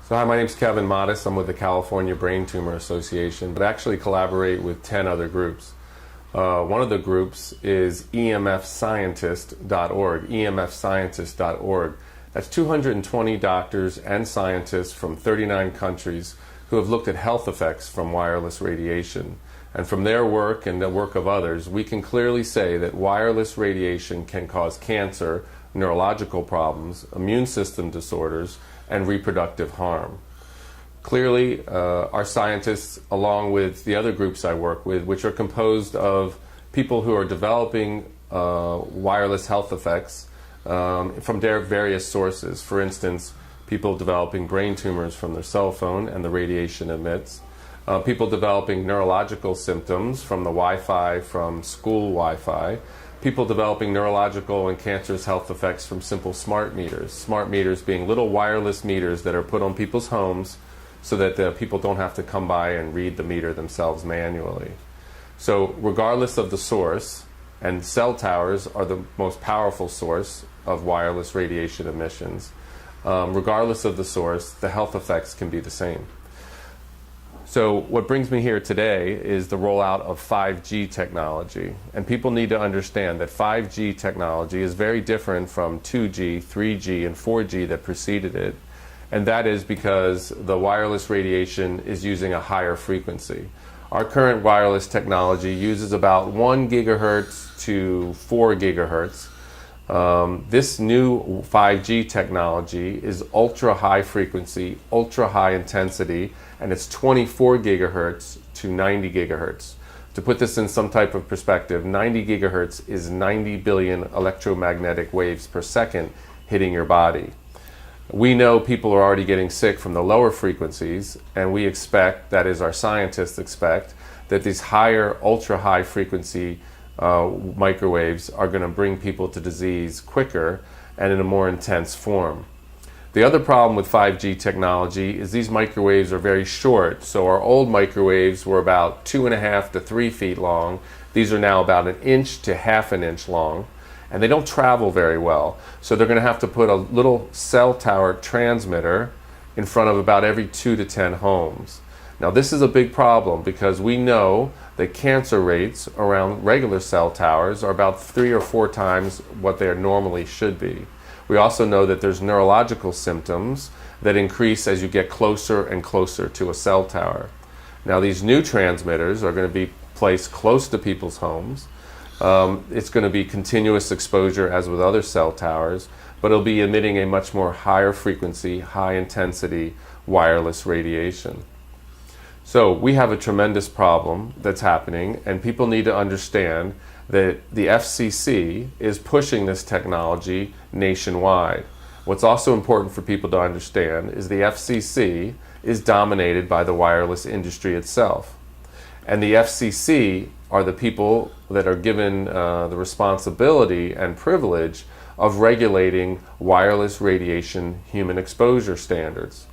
So hi, my name is Kevin Modis. I'm with the California Brain Tumor Association, but actually collaborate with 10 other groups. One of the groups is emfscientist.org, emfscientist.org. That's 220 doctors and scientists from 39 countries who have looked at health effects from wireless radiation. And from their work and the work of others, we can clearly say that wireless radiation can cause cancer, neurological problems, immune system disorders, and reproductive harm. Clearly, our scientists, along with the other groups I work with, which are composed of people who are developing wireless health effects from their various sources. For instance, people developing brain tumors from their cell phone and the radiation emits. People developing neurological symptoms from the Wi-Fi, from school Wi-Fi. People developing neurological and cancerous health effects from simple smart meters. Smart meters being little wireless meters that are put on people's homes so that people don't have to come by and read the meter themselves manually. So regardless of the source, and cell towers are the most powerful source of wireless radiation emissions, regardless of the source, the health effects can be the same. So what brings me here today is the rollout of 5G technology. And people need to understand that 5G technology is very different from 2G, 3G, and 4G that preceded it. And that is because the wireless radiation is using a higher frequency. Our current wireless technology uses about 1 gigahertz to 4 gigahertz. This new 5G technology is ultra high frequency, ultra high intensity, and it's 24 gigahertz to 90 gigahertz. To put this in some type of perspective, 90 gigahertz is 90 billion electromagnetic waves per second hitting your body. We know people are already getting sick from the lower frequencies, and we expect, that is our scientists expect, that these higher ultra high frequency microwaves are going to bring people to disease quicker and in a more intense form. The other problem with 5G technology is these microwaves are very short. So our old microwaves were about 2.5 to 3 feet long. These are now about 1 inch to half an inch long, and they don't travel very well. So they're going to have to put a little cell tower transmitter in front of about every 2 to 10 homes. Now this is a big problem because we know that cancer rates around regular cell towers are about 3 or 4 times what they normally should be. We also know that there's neurological symptoms that increase as you get closer and closer to a cell tower. Now these new transmitters are going to be placed close to people's homes. It's going to be continuous exposure as with other cell towers, but it'll be emitting a much more higher frequency, high intensity wireless radiation. So we have a tremendous problem that's happening, and people need to understand that the FCC is pushing this technology nationwide. What's also important for people to understand is the FCC is dominated by the wireless industry itself. And the FCC are the people that are given the responsibility and privilege of regulating wireless radiation human exposure standards.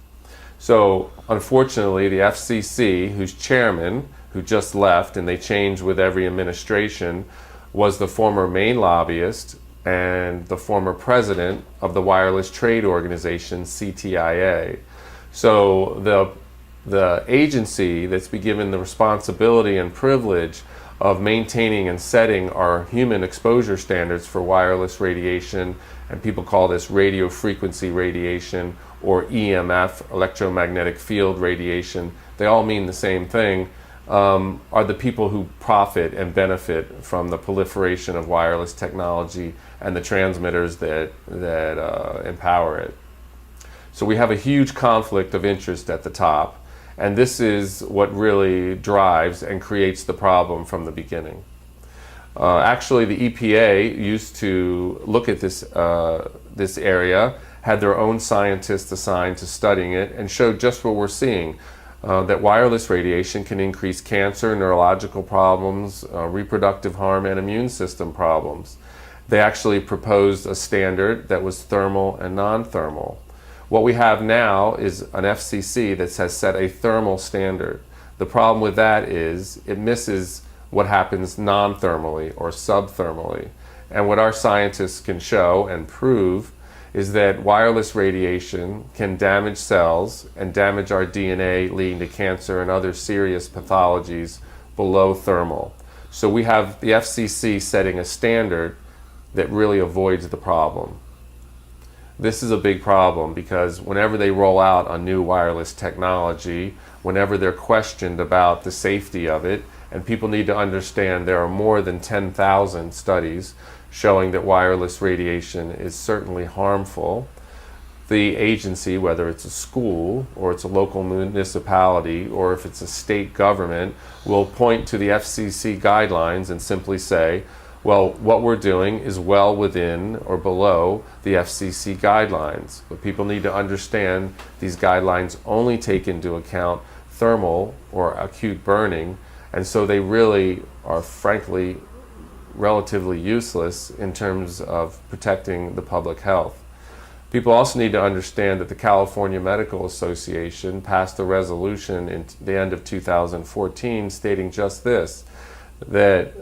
So unfortunately, the FCC, whose chairman, who just left and they change with every administration, was the former main lobbyist and the former president of the wireless trade organization CTIA. So the agency that's been given the responsibility and privilege of maintaining and setting our human exposure standards for wireless radiation, and people call this radio frequency radiation or EMF, electromagnetic field radiation, they all mean the same thing, are the people who profit and benefit from the proliferation of wireless technology and the transmitters that empower it. So we have a huge conflict of interest at the top, and this is what really drives and creates the problem from the beginning. Actually, the EPA used to look at this area, had their own scientists assigned to studying it, and showed just what we're seeing. That wireless radiation can increase cancer, neurological problems, reproductive harm, and immune system problems. They actually proposed a standard that was thermal and non-thermal. What we have now is an FCC that has set a thermal standard. The problem with that is it misses what happens non-thermally or subthermally. And what our scientists can show and prove is that wireless radiation can damage cells and damage our DNA, leading to cancer and other serious pathologies below thermal. So we have the FCC setting a standard that really avoids the problem. This is a big problem because whenever they roll out a new wireless technology, whenever they're questioned about the safety of it, and people need to understand there are more than 10,000 studies showing that wireless radiation is certainly harmful, the agency, whether it's a school or it's a local municipality or if it's a state government, will point to the FCC guidelines and simply say, well, what we're doing is well within or below the FCC guidelines. But people need to understand these guidelines only take into account thermal or acute burning, and so they really are frankly relatively useless in terms of protecting the public health. People also need to understand that the California Medical Association passed a resolution in the end of 2014 stating just this, that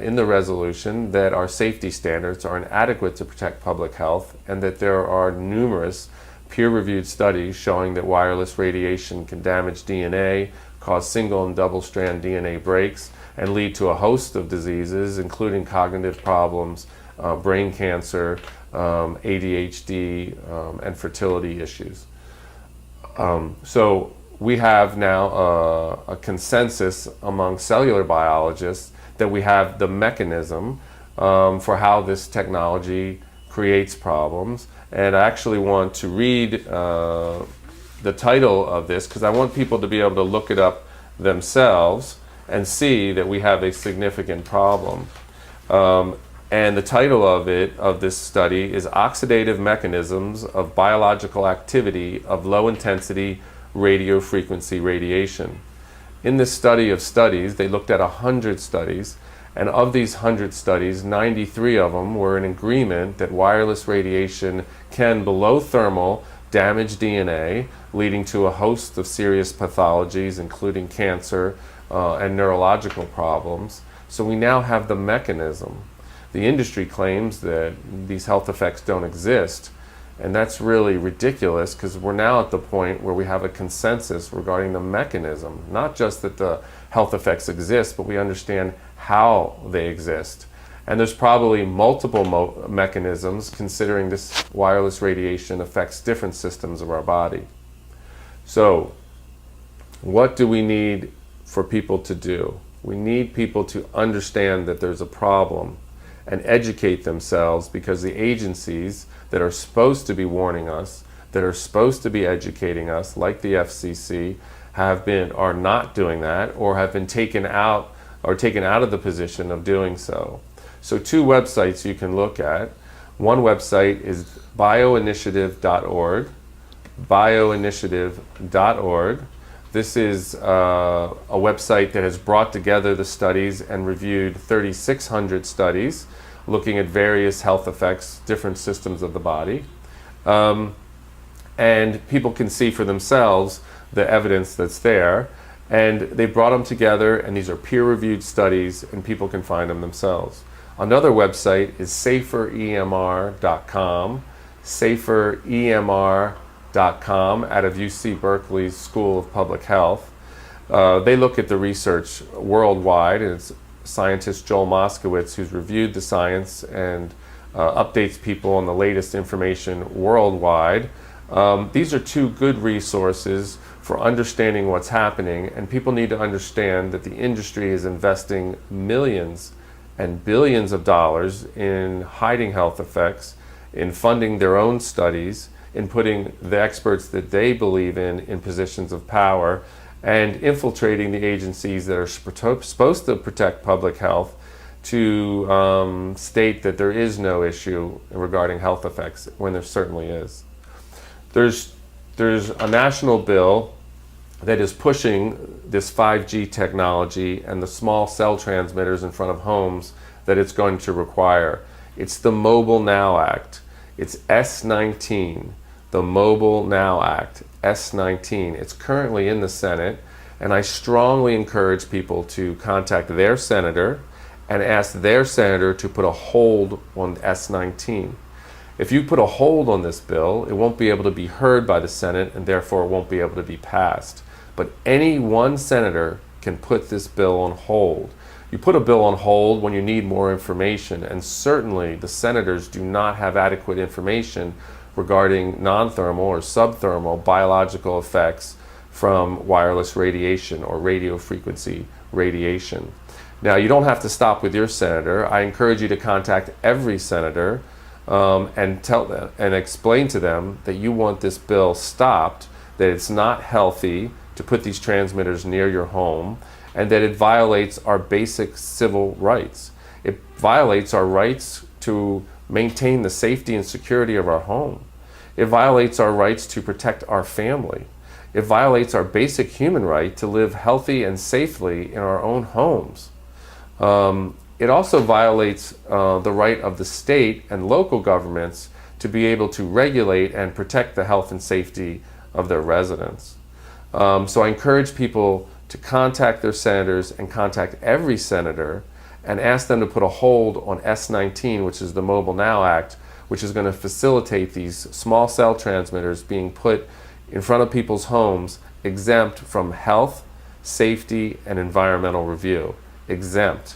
in the resolution that our safety standards are inadequate to protect public health and that there are numerous peer-reviewed studies showing that wireless radiation can damage DNA, cause single and double-strand DNA breaks, and lead to a host of diseases, including cognitive problems, brain cancer, ADHD, and fertility issues. So we have now a consensus among cellular biologists that we have the mechanism for how this technology creates problems. And I actually want to read the title of this because I want people to be able to look it up themselves and see that we have a significant problem. And the title of this study is Oxidative Mechanisms of Biological Activity of Low Intensity Radio Frequency Radiation. In this study of studies, they looked at 100 studies, and of these 100 studies, 93 of them were in agreement that wireless radiation can, below thermal, damage DNA, leading to a host of serious pathologies, including cancer and neurological problems. So we now have the mechanism. The industry claims that these health effects don't exist, and that's really ridiculous because we're now at the point where we have a consensus regarding the mechanism, not just that the health effects exist, but we understand how they exist. And there's probably multiple mechanisms considering this wireless radiation affects different systems of our body. So what do we need for people to do? We need people to understand that there's a problem and educate themselves, because the agencies that are supposed to be warning us, that are supposed to be educating us, like the FCC, are not doing that or have been taken out of the position of doing so. So two websites you can look at. One website is bioinitiative.org, bioinitiative.org. This is a website that has brought together the studies and reviewed 3,600 studies looking at various health effects, different systems of the body. And people can see for themselves the evidence that's there. And they brought them together, and these are peer-reviewed studies, and people can find them themselves. Another website is saferemr.com, saferemr.com, out of UC Berkeley's School of Public Health. They look at the research worldwide, and it's scientist Joel Moskowitz who's reviewed the science and updates people on the latest information worldwide. These are two good resources for understanding what's happening, and people need to understand that the industry is investing millions and billions of dollars in hiding health effects, in funding their own studies, in putting the experts that they believe in positions of power, and infiltrating the agencies that are supposed to protect public health to state that there is no issue regarding health effects when there certainly is. There's a national bill that is pushing this 5G technology and the small cell transmitters in front of homes that it's going to require. It's the Mobile Now Act. It's S19, the Mobile Now Act, S19. It's currently in the Senate, and I strongly encourage people to contact their senator and ask their senator to put a hold on S19. If you put a hold on this bill, it won't be able to be heard by the Senate, and therefore it won't be able to be passed. But any one senator can put this bill on hold. You put a bill on hold when you need more information, and certainly the senators do not have adequate information regarding non-thermal or subthermal biological effects from wireless radiation or radio frequency radiation. Now, you don't have to stop with your senator. I encourage you to contact every senator and tell them and explain to them that you want this bill stopped, that it's not healthy to put these transmitters near your home, and that it violates our basic civil rights. It violates our rights to maintain the safety and security of our home. It violates our rights to protect our family. It violates our basic human right to live healthy and safely in our own homes. It also violates the right of the state and local governments to be able to regulate and protect the health and safety of their residents. So I encourage people to contact their senators and contact every senator and ask them to put a hold on S19, which is the Mobile Now Act, which is going to facilitate these small cell transmitters being put in front of people's homes, exempt from health, safety, and environmental review. Exempt.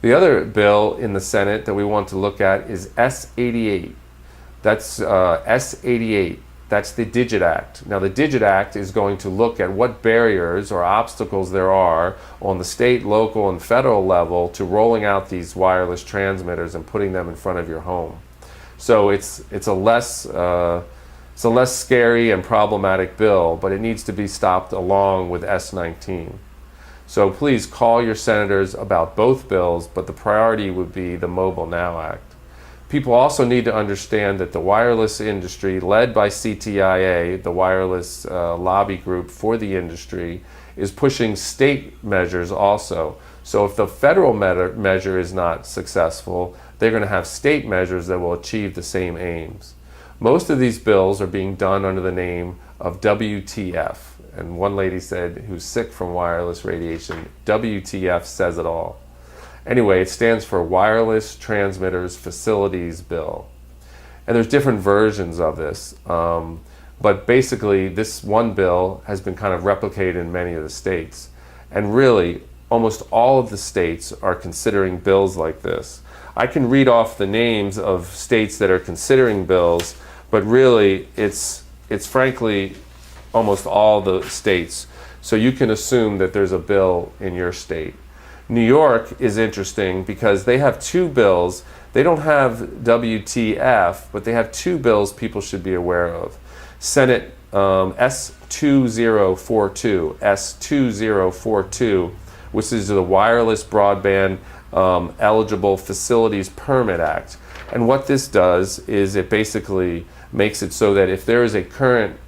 The other bill in the Senate that we want to look at is S88. That's S88. That's the Digit Act. Now, the Digit Act is going to look at what barriers or obstacles there are on the state, local, and federal level to rolling out these wireless transmitters and putting them in front of your home. So it's a less scary and problematic bill, but it needs to be stopped along with S19. So please call your senators about both bills, but the priority would be the Mobile Now Act. People also need to understand that the wireless industry, led by CTIA, the wireless lobby group for the industry, is pushing state measures also. So if the federal measure is not successful, they're going to have state measures that will achieve the same aims. Most of these bills are being done under the name of WTF. And one lady said, who's sick from wireless radiation, WTF says it all. Anyway, it stands for Wireless Transmitters Facilities Bill. And there's different versions of this. But basically, this one bill has been kind of replicated in many of the states. And really, almost all of the states are considering bills like this. I can read off the names of states that are considering bills, but really, it's frankly almost all the states. So you can assume that there's a bill in your state. New York is interesting because they have two bills. They don't have WTF, but they have two bills people should be aware of. Senate S2042, which is the Wireless Broadband Eligible Facilities Permit Act. And what this does is it basically makes it so that if there is a current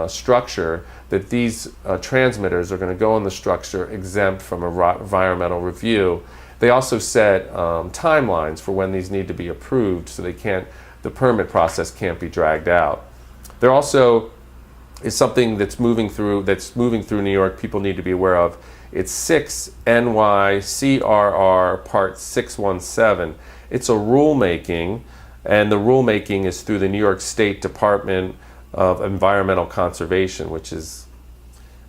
structure, that these transmitters are going to go in the structure exempt from environmental review. They also set timelines for when these need to be approved, so the permit process can't be dragged out. There also is something that's moving through New York people need to be aware of. It's 6 NYCRR Part 617. It's a rulemaking, and the rulemaking is through the New York State Department of Environmental Conservation, which is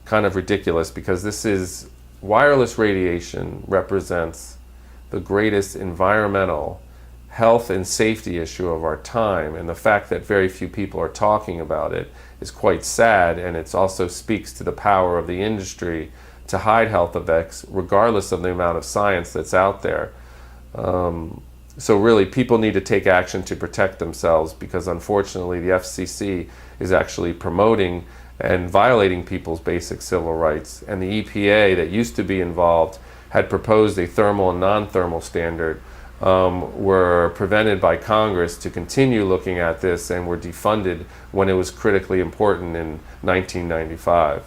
kind of ridiculous because wireless radiation represents the greatest environmental health and safety issue of our time, and the fact that very few people are talking about it is quite sad, and it also speaks to the power of the industry to hide health effects regardless of the amount of science that's out there. So really, people need to take action to protect themselves, because unfortunately the FCC is actually promoting and violating people's basic civil rights. And the EPA, that used to be involved, had proposed a thermal and non-thermal standard, were prevented by Congress to continue looking at this, and were defunded when it was critically important in 1995.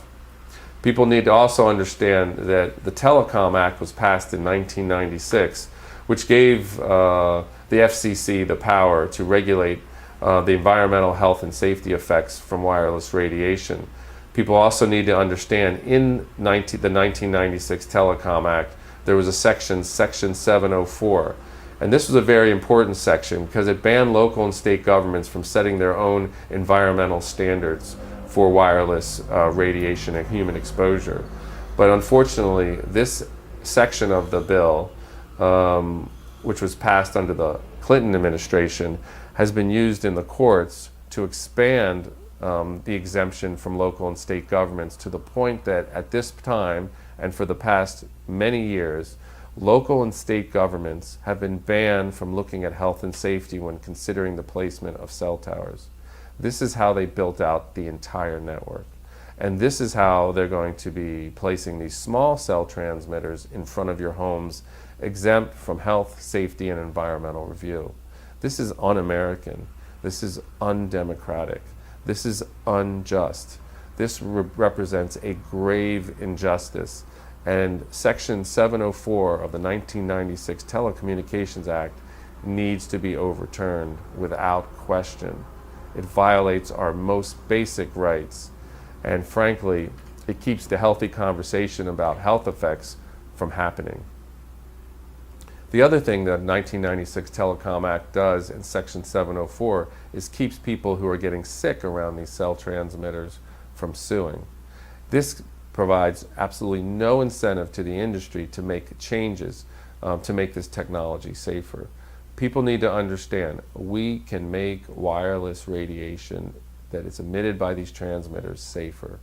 People need to also understand that the Telecom Act was passed in 1996, which gave the FCC the power to regulate the environmental health and safety effects from wireless radiation. People also need to understand in the 1996 Telecom Act, there was a section 704, And this was a very important section because it banned local and state governments from setting their own environmental standards for wireless radiation and human exposure. But unfortunately, this section of the bill, which was passed under the Clinton administration, has been used in the courts to expand the exemption from local and state governments to the point that at this time and for the past many years, local and state governments have been banned from looking at health and safety when considering the placement of cell towers. This is how they built out the entire network. And this is how they're going to be placing these small cell transmitters in front of your homes, exempt from health, safety, and environmental review. This is un-American. This is undemocratic. This is unjust. This represents a grave injustice. And Section 704 of the 1996 Telecommunications Act needs to be overturned without question. It violates our most basic rights. And frankly, it keeps the healthy conversation about health effects from happening. The other thing that 1996 Telecom Act does in Section 704 is keeps people who are getting sick around these cell transmitters from suing. This provides absolutely no incentive to the industry to make changes to make this technology safer. People need to understand we can make wireless radiation that is emitted by these transmitters safer.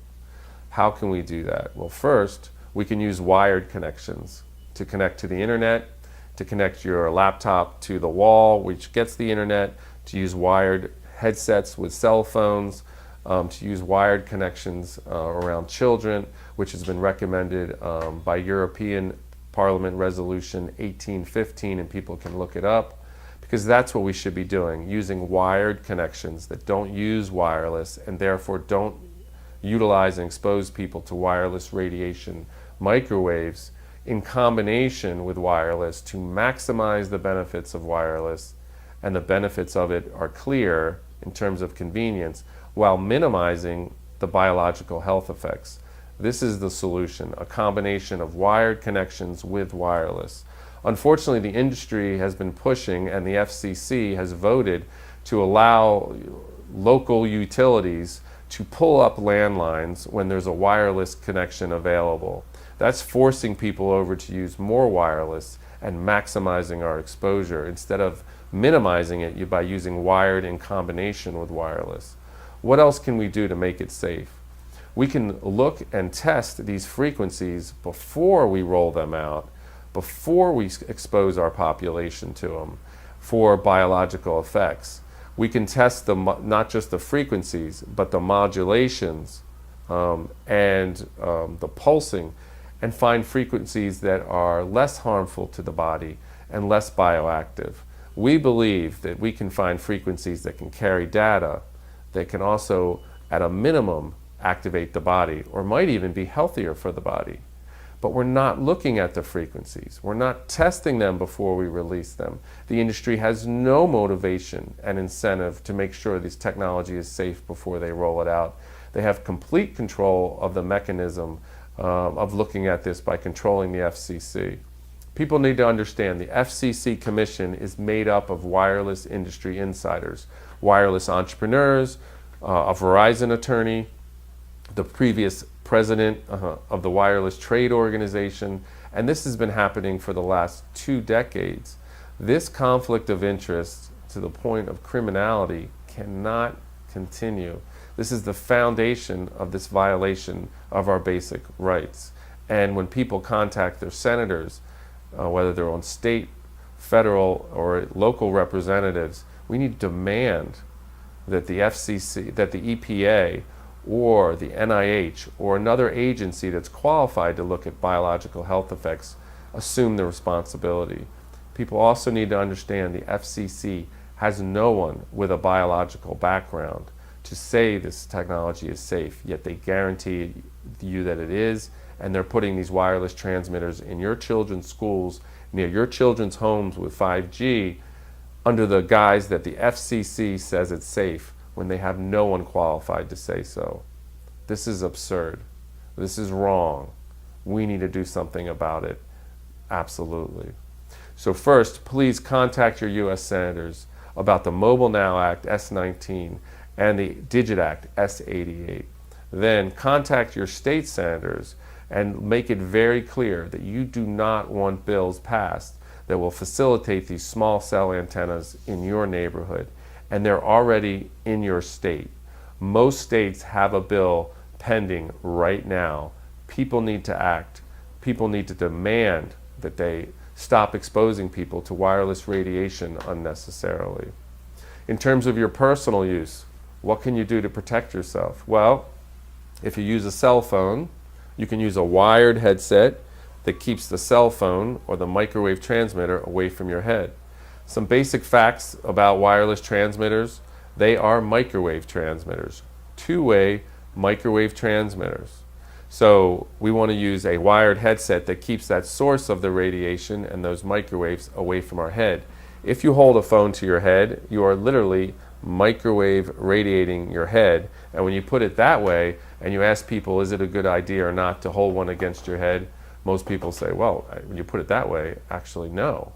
How can we do that? Well, first, we can use wired connections to connect to the internet, to connect your laptop to the wall, which gets the internet, to use wired headsets with cell phones, to use wired connections around children, which has been recommended by European Parliament Resolution 1815, and people can look it up, because that's what we should be doing, using wired connections that don't use wireless and therefore don't utilize and expose people to wireless radiation microwaves in combination with wireless to maximize the benefits of wireless, and the benefits of it are clear in terms of convenience, while minimizing the biological health effects. This is the solution, a combination of wired connections with wireless. Unfortunately, the industry has been pushing, and the FCC has voted to allow local utilities to pull up landlines when there's a wireless connection available. That's forcing people over to use more wireless and maximizing our exposure instead of minimizing it by using wired in combination with wireless. What else can we do to make it safe? We can look and test these frequencies before we roll them out, before we expose our population to them for biological effects. We can test not just the frequencies, but the modulations and the pulsing, and find frequencies that are less harmful to the body and less bioactive. We believe that we can find frequencies that can carry data that can also, at a minimum, activate the body, or might even be healthier for the body. But we're not looking at the frequencies. We're not testing them before we release them. The industry has no motivation and incentive to make sure this technology is safe before they roll it out. They have complete control of the mechanism of looking at this by controlling the FCC. People need to understand the FCC Commission is made up of wireless industry insiders, wireless entrepreneurs, a Verizon attorney, the previous president of the Wireless Trade Organization, and this has been happening for the last 2 decades. This conflict of interest to the point of criminality cannot continue. This is the foundation of this violation of our basic rights. And when people contact their senators, whether they're on state, federal, or local representatives, we need to demand that the FCC, that the EPA, or the NIH, or another agency that's qualified to look at biological health effects, assume the responsibility. People also need to understand the FCC has no one with a biological background to say this technology is safe, yet they guarantee you that it is, and they're putting these wireless transmitters in your children's schools, near your children's homes with 5G, under the guise that the FCC says it's safe, when they have no one qualified to say so. This is absurd. This is wrong. We need to do something about it. Absolutely. So first, please contact your U.S. senators about the Mobile Now Act, S-19, and the Digit Act, S-88. Then contact your state senators and make it very clear that you do not want bills passed that will facilitate these small cell antennas in your neighborhood. And they're already in your state. Most states have a bill pending right now. People need to act. People need to demand that they stop exposing people to wireless radiation unnecessarily. In terms of your personal use, what can you do to protect yourself? Well, if you use a cell phone, you can use a wired headset that keeps the cell phone or the microwave transmitter away from your head. Some basic facts about wireless transmitters: they are microwave transmitters, two-way microwave transmitters. So we want to use a wired headset that keeps that source of the radiation and those microwaves away from our head. If you hold a phone to your head, you are literally microwave radiating your head. And when you put it that way and you ask people, is it a good idea or not to hold one against your head? Most people say, well, when you put it that way, actually no.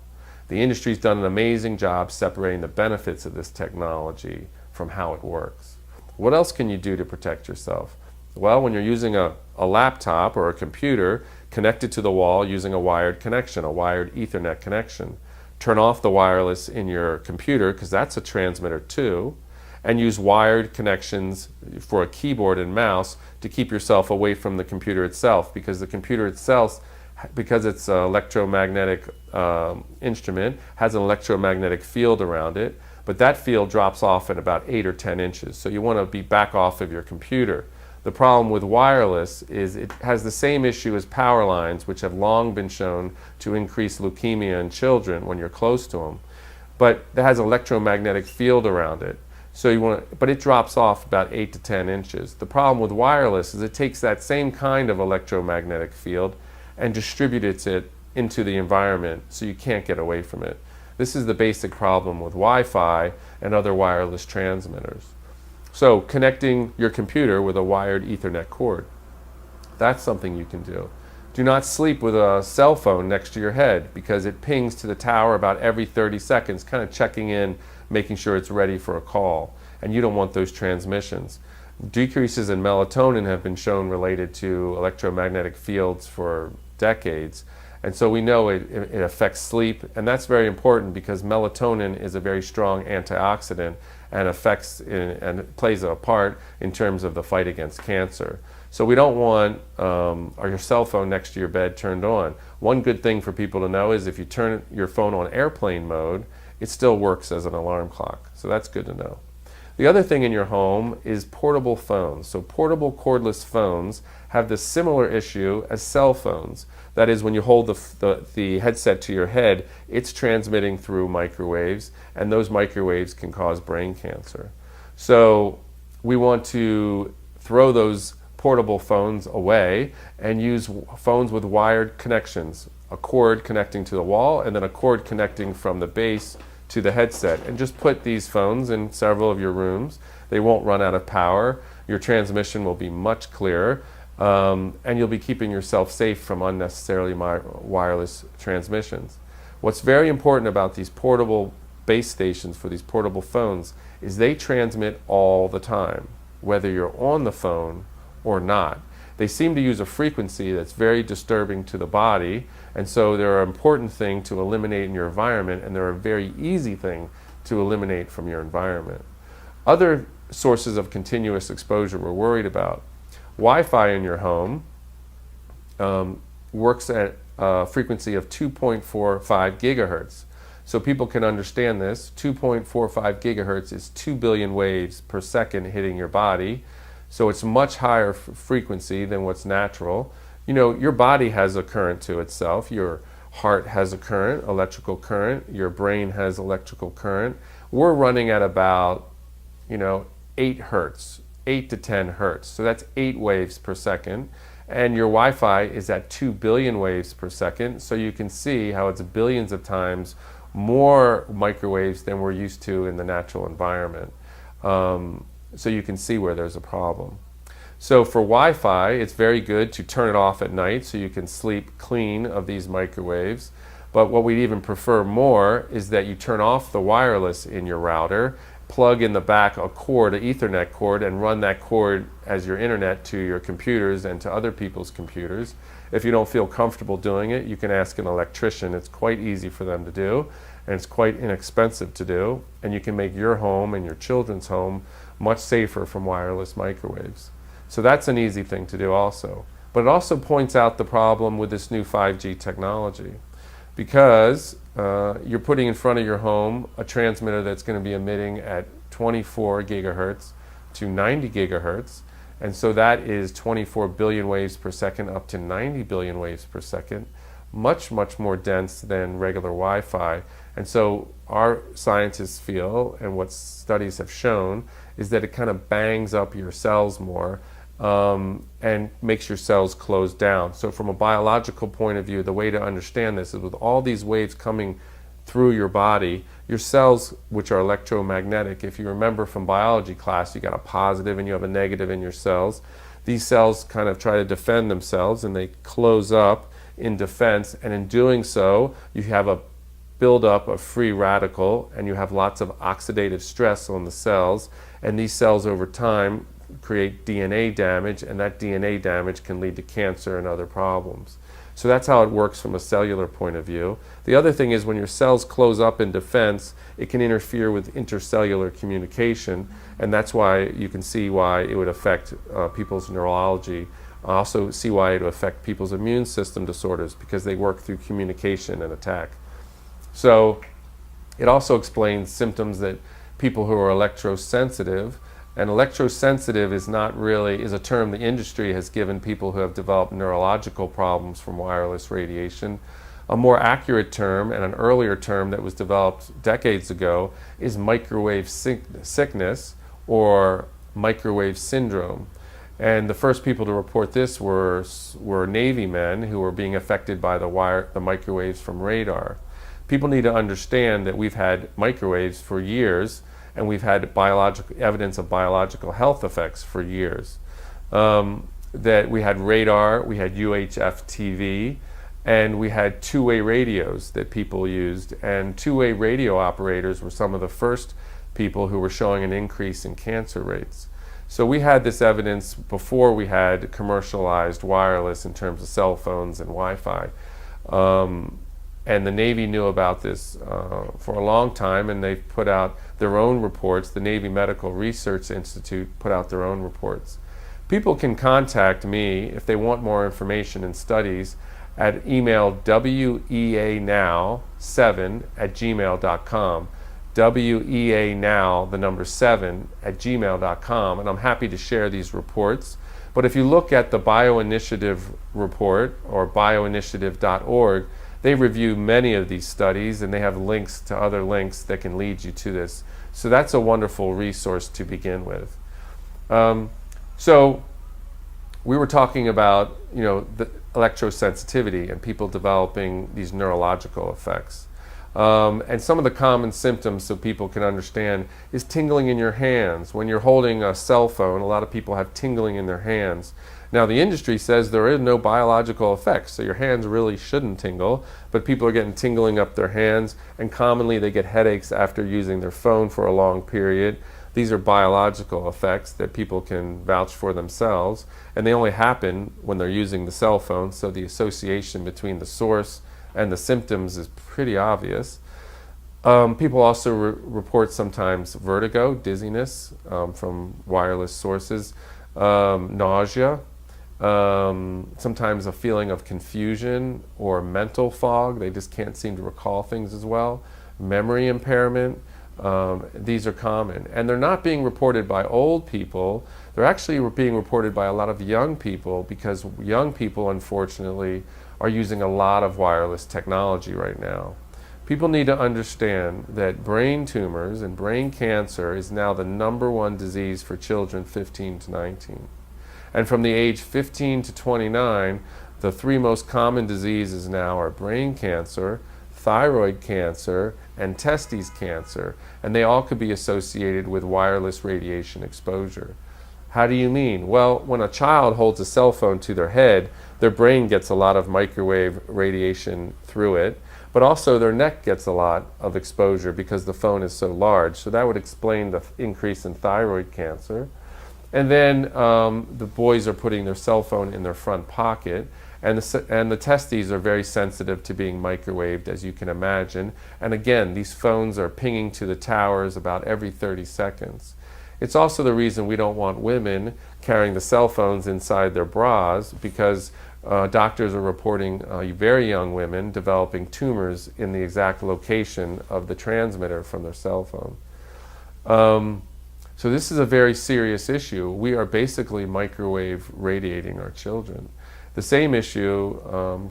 The industry's done an amazing job separating the benefits of this technology from how it works. What else can you do to protect yourself? Well, when you're using a laptop or a computer connected to the wall using a wired connection, a wired Ethernet connection, turn off the wireless in your computer, because that's a transmitter too, and use wired connections for a keyboard and mouse to keep yourself away from the computer itself, because the computer itself, because it's an electromagnetic instrument, has an electromagnetic field around it, but that field drops off at about 8 or 10 inches. So you want to be back off of your computer. The problem with wireless is it has the same issue as power lines, which have long been shown to increase leukemia in children when you're close to them. But it has an electromagnetic field around it. So but it drops off about 8 to 10 inches. The problem with wireless is it takes that same kind of electromagnetic field and distributes it into the environment, so you can't get away from it. This is the basic problem with Wi-Fi and other wireless transmitters. So connecting your computer with a wired Ethernet cord, that's something you can do. Do not sleep with a cell phone next to your head, because it pings to the tower about every 30 seconds, kind of checking in, making sure it's ready for a call. And you don't want those transmissions. Decreases in melatonin have been shown related to electromagnetic fields for decades. And so we know it affects sleep, and that's very important because melatonin is a very strong antioxidant and and plays a part in terms of the fight against cancer. So we don't want your cell phone next to your bed turned on. One good thing for people to know is if you turn your phone on airplane mode, it still works as an alarm clock. So that's good to know. The other thing in your home is portable phones. So portable cordless phones have this similar issue as cell phones. That is, when you hold the headset to your head, it's transmitting through microwaves, and those microwaves can cause brain cancer. So we want to throw those portable phones away and use phones with wired connections, a cord connecting to the wall and then a cord connecting from the base to the headset, and just put these phones in several of your rooms. They won't run out of power. Your transmission will be much clearer, and you'll be keeping yourself safe from unnecessarily wireless transmissions. What's very important about these portable base stations for these portable phones is they transmit all the time, whether you're on the phone or not. They seem to use a frequency that's very disturbing to the body, and so they're an important thing to eliminate in your environment, and they're a very easy thing to eliminate from your environment. Other sources of continuous exposure we're worried about. Wi-Fi in your home works at a frequency of 2.45 gigahertz. So people can understand this. 2.45 gigahertz is 2 billion waves per second hitting your body. So it's much higher frequency than what's natural. You know, your body has a current to itself. Your heart has a current, electrical current. Your brain has electrical current. We're running at about, 8 hertz, 8 to 10 hertz. So that's 8 waves per second. And your Wi-Fi is at 2 billion waves per second. So you can see how it's billions of times more microwaves than we're used to in the natural environment. So you can see where there's a problem. So for Wi-Fi, it's very good to turn it off at night so you can sleep clean of these microwaves. But what we'd even prefer more is that you turn off the wireless in your router, plug in the back a cord, an Ethernet cord, and run that cord as your internet to your computers and to other people's computers. If you don't feel comfortable doing it, you can ask an electrician. It's quite easy for them to do, and it's quite inexpensive to do, and you can make your home and your children's home much safer from wireless microwaves. So that's an easy thing to do also. But it also points out the problem with this new 5G technology, because you're putting in front of your home a transmitter that's going to be emitting at 24 gigahertz to 90 gigahertz, and so that is 24 billion waves per second up to 90 billion waves per second, much, much more dense than regular Wi-Fi. And so our scientists feel, and what studies have shown, is that it kind of bangs up your cells more and makes your cells close down. So from a biological point of view, the way to understand this is with all these waves coming through your body, your cells, which are electromagnetic, if you remember from biology class, you got a positive and you have a negative in your cells. These cells kind of try to defend themselves and they close up in defense, and in doing so, you have a buildup of free radical and you have lots of oxidative stress on the cells, and these cells over time create DNA damage, and that DNA damage can lead to cancer and other problems. So that's how it works from a cellular point of view. The other thing is when your cells close up in defense, it can interfere with intercellular communication, and that's why you can see why it would affect people's neurology. Also see why it would affect people's immune system disorders, because they work through communication and attack. So it also explains symptoms that people who are electrosensitive, and electrosensitive is not really, is a term the industry has given people who have developed neurological problems from wireless radiation. A more accurate term, and an earlier term that was developed decades ago, is microwave sickness or microwave syndrome. And the first people to report this were Navy men who were being affected by the microwaves from radar. People need to understand that we've had microwaves for years, and we've had evidence of biological health effects for years. That we had radar, we had UHF TV, and we had two-way radios that people used, and two-way radio operators were some of the first people who were showing an increase in cancer rates. So we had this evidence before we had commercialized wireless in terms of cell phones and Wi-Fi. And the Navy knew about this for a long time, and they've put out their own reports. The Navy Medical Research Institute put out their own reports. People can contact me if they want more information and studies at email weanow7@gmail.com. WEANOW, the number 7, @gmail.com, and I'm happy to share these reports. But if you look at the Bioinitiative report, or bioinitiative.org, they review many of these studies, and they have links to other links that can lead you to this. So that's a wonderful resource to begin with. So we were talking about, the electrosensitivity and people developing these neurological effects. And some of the common symptoms, so people can understand, is tingling in your hands. When you're holding a cell phone, a lot of people have tingling in their hands. Now the industry says there is no biological effects, so your hands really shouldn't tingle, but people are getting tingling up their hands, and commonly they get headaches after using their phone for a long period. These are biological effects that people can vouch for themselves, and they only happen when they're using the cell phone, so the association between the source and the symptoms is pretty obvious. People also report sometimes vertigo, dizziness from wireless sources, nausea, sometimes a feeling of confusion or mental fog. They just can't seem to recall things as well. Memory impairment. These are common. And they're not being reported by old people. They're actually being reported by a lot of young people, because young people, unfortunately, are using a lot of wireless technology right now. People need to understand that brain tumors and brain cancer is now the #1 disease for children 15 to 19. And from the age 15 to 29, the 3 most common diseases now are brain cancer, thyroid cancer, and testes cancer. And they all could be associated with wireless radiation exposure. How do you mean? Well, when a child holds a cell phone to their head, their brain gets a lot of microwave radiation through it, but also their neck gets a lot of exposure because the phone is so large. So that would explain the increase in thyroid cancer. And then the boys are putting their cell phone in their front pocket, and the testes are very sensitive to being microwaved, as you can imagine. And again, these phones are pinging to the towers about every 30 seconds. It's also the reason we don't want women carrying the cell phones inside their bras, because doctors are reporting very young women developing tumors in the exact location of the transmitter from their cell phone. So this is a very serious issue. We are basically microwave radiating our children. The same issue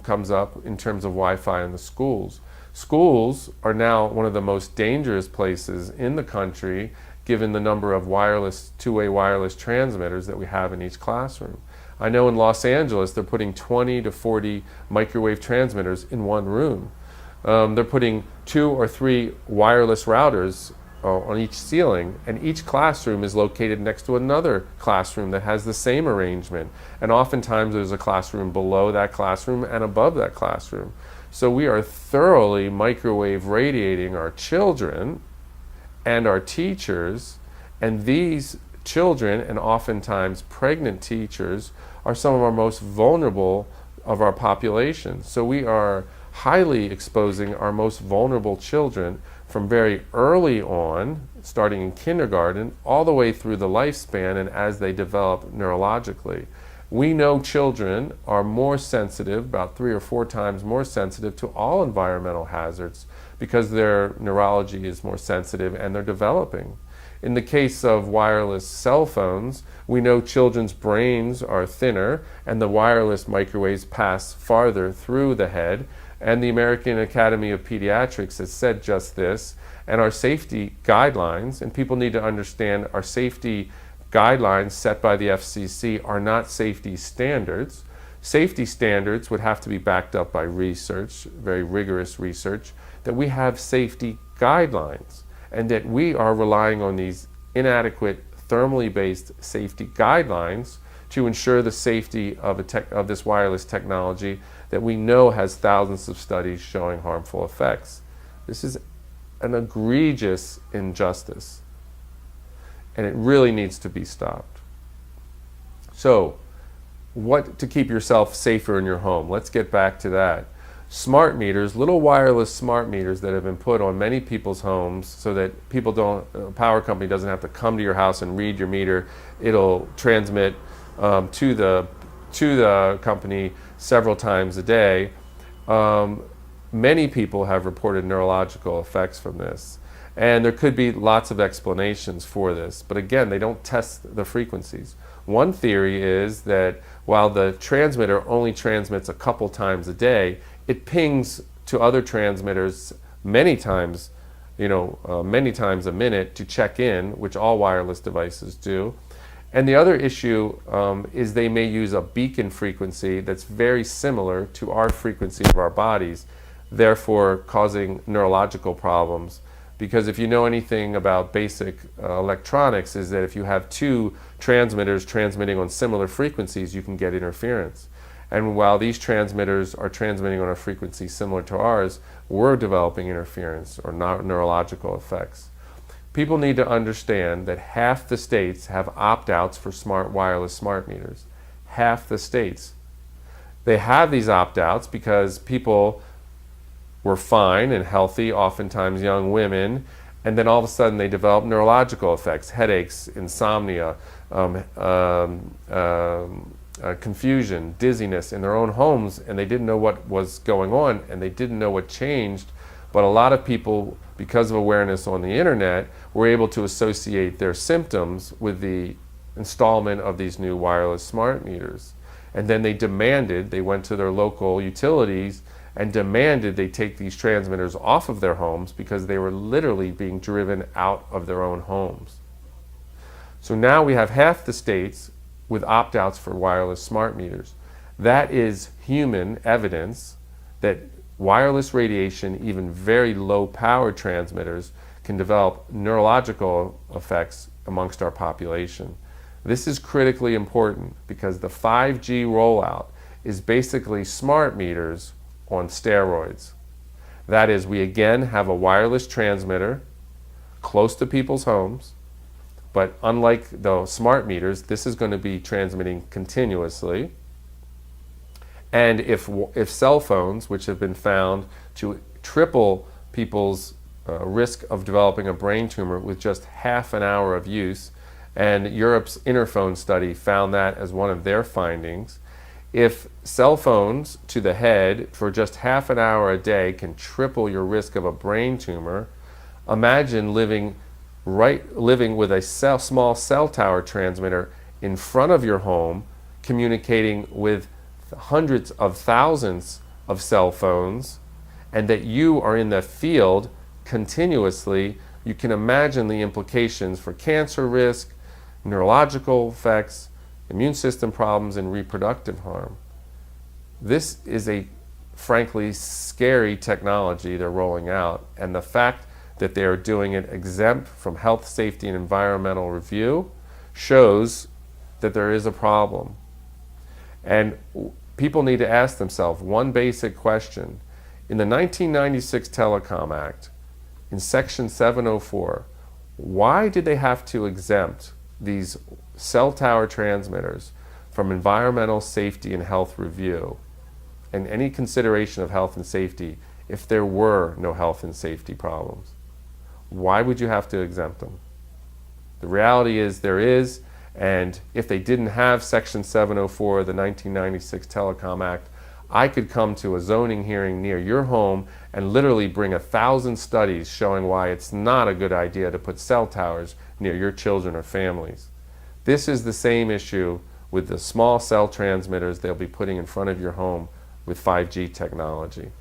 comes up in terms of Wi-Fi in the schools. Schools are now one of the most dangerous places in the country, given the number of wireless, two-way wireless transmitters that we have in each classroom. I know in Los Angeles they're putting 20 to 40 microwave transmitters in one room. They're putting 2 or 3 wireless routers on each ceiling, and each classroom is located next to another classroom that has the same arrangement. And oftentimes there's a classroom below that classroom and above that classroom. So we are thoroughly microwave radiating our children and our teachers, and these children, and oftentimes pregnant teachers, are some of our most vulnerable of our population. So we are highly exposing our most vulnerable children from very early on, starting in kindergarten, all the way through the lifespan and as they develop neurologically. We know children are more sensitive, about 3 or 4 times more sensitive to all environmental hazards, because their neurology is more sensitive and they're developing. In the case of wireless cell phones, we know children's brains are thinner and the wireless microwaves pass farther through the head. And the American Academy of Pediatrics has said just this. And our safety guidelines, and people need to understand our safety guidelines set by the FCC are not safety standards. Safety standards would have to be backed up by research, very rigorous research, that we have safety guidelines, and that we are relying on these inadequate thermally based safety guidelines to ensure the safety of this wireless technology that we know has thousands of studies showing harmful effects. This is an egregious injustice, and it really needs to be stopped. So, what to keep yourself safer in your home? Let's get back to that. Smart meters, little wireless smart meters that have been put on many people's homes so that people don't, a power company doesn't have to come to your house and read your meter. It'll transmit to the company several times a day. Many people have reported neurological effects from this. And there could be lots of explanations for this. But again, they don't test the frequencies. One theory is that while the transmitter only transmits a couple times a day, it pings to other transmitters many times, many times a minute to check in, which all wireless devices do. And the other issue is they may use a beacon frequency that's very similar to our frequency of our bodies, therefore causing neurological problems. Because if you know anything about basic electronics, is that if you have 2 transmitters transmitting on similar frequencies, you can get interference. And while these transmitters are transmitting on a frequency similar to ours, we're developing interference or neurological effects. People need to understand that half the states have opt-outs for wireless smart meters. Half the states. They have these opt-outs because people were fine and healthy, oftentimes young women, and then all of a sudden they develop neurological effects, headaches, insomnia, confusion, dizziness in their own homes, and they didn't know what was going on and they didn't know what changed. But a lot of people, because of awareness on the internet, were able to associate their symptoms with the installment of these new wireless smart meters. And then they went to their local utilities and demanded they take these transmitters off of their homes because they were literally being driven out of their own homes. So now we have half the states with opt-outs for wireless smart meters. That is human evidence that wireless radiation, even very low power transmitters, can develop neurological effects amongst our population. This is critically important because the 5G rollout is basically smart meters on steroids. That is, we again have a wireless transmitter close to people's homes, but unlike the smart meters, this is going to be transmitting continuously. And if cell phones, which have been found to triple people's risk of developing a brain tumor with just half an hour of use, and Europe's Interphone study found that as one of their findings, if cell phones to the head for just half an hour a day can triple your risk of a brain tumor, imagine living with a small cell tower transmitter in front of your home, communicating with hundreds of thousands of cell phones, and that you are in the field continuously. You can imagine the implications for cancer risk, neurological effects, immune system problems, and reproductive harm. This is a frankly scary technology they're rolling out, and the fact that they are doing it exempt from health, safety, and environmental review shows that there is a problem. And people need to ask themselves one basic question. In the 1996 Telecom Act, in Section 704, why did they have to exempt these cell tower transmitters from environmental safety and health review and any consideration of health and safety if there were no health and safety problems? Why would you have to exempt them? The reality is there is, and if they didn't have Section 704 of the 1996 Telecom Act, I could come to a zoning hearing near your home and literally bring 1,000 studies showing why it's not a good idea to put cell towers near your children or families. This is the same issue with the small cell transmitters they'll be putting in front of your home with 5G technology.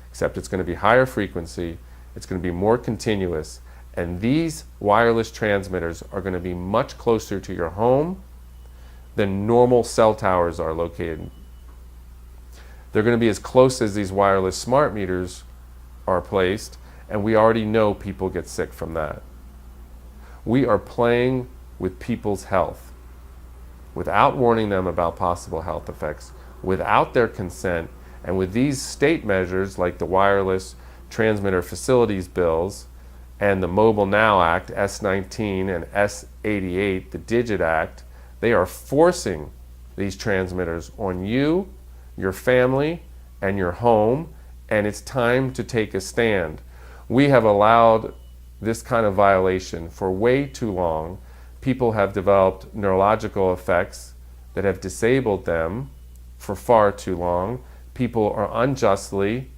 Except it's going to be higher frequency, it's going to be more continuous, and these wireless transmitters are going to be much closer to your home than normal cell towers are located. They're going to be as close as these wireless smart meters are placed, and we already know people get sick from that. We are playing with people's health without warning them about possible health effects, without their consent, and with these state measures like the Wireless Transmitter Facilities Bills and the Mobile Now Act, S19, and S88, the Digit Act, they are forcing these transmitters on you, your family, and your home, and it's time to take a stand. We have allowed this kind of violation for way too long. People have developed neurological effects that have disabled them for far too long. People are unjustly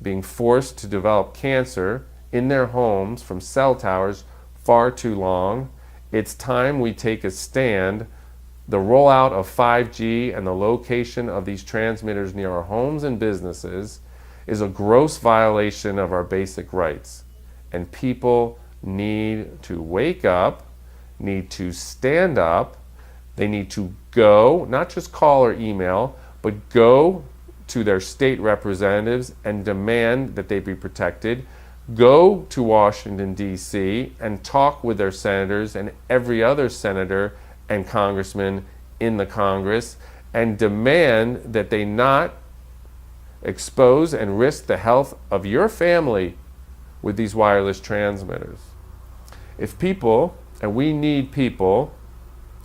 being forced to develop cancer in their homes from cell towers far too long. It's time we take a stand. The rollout of 5G and the location of these transmitters near our homes and businesses is a gross violation of our basic rights. And people need to wake up, need to stand up. They need to go, not just call or email, but go to their state representatives and demand that they be protected. Go to Washington, D.C. and talk with their senators and every other senator and congressman in the Congress and demand that they not expose and risk the health of your family with these wireless transmitters. If people, and we need people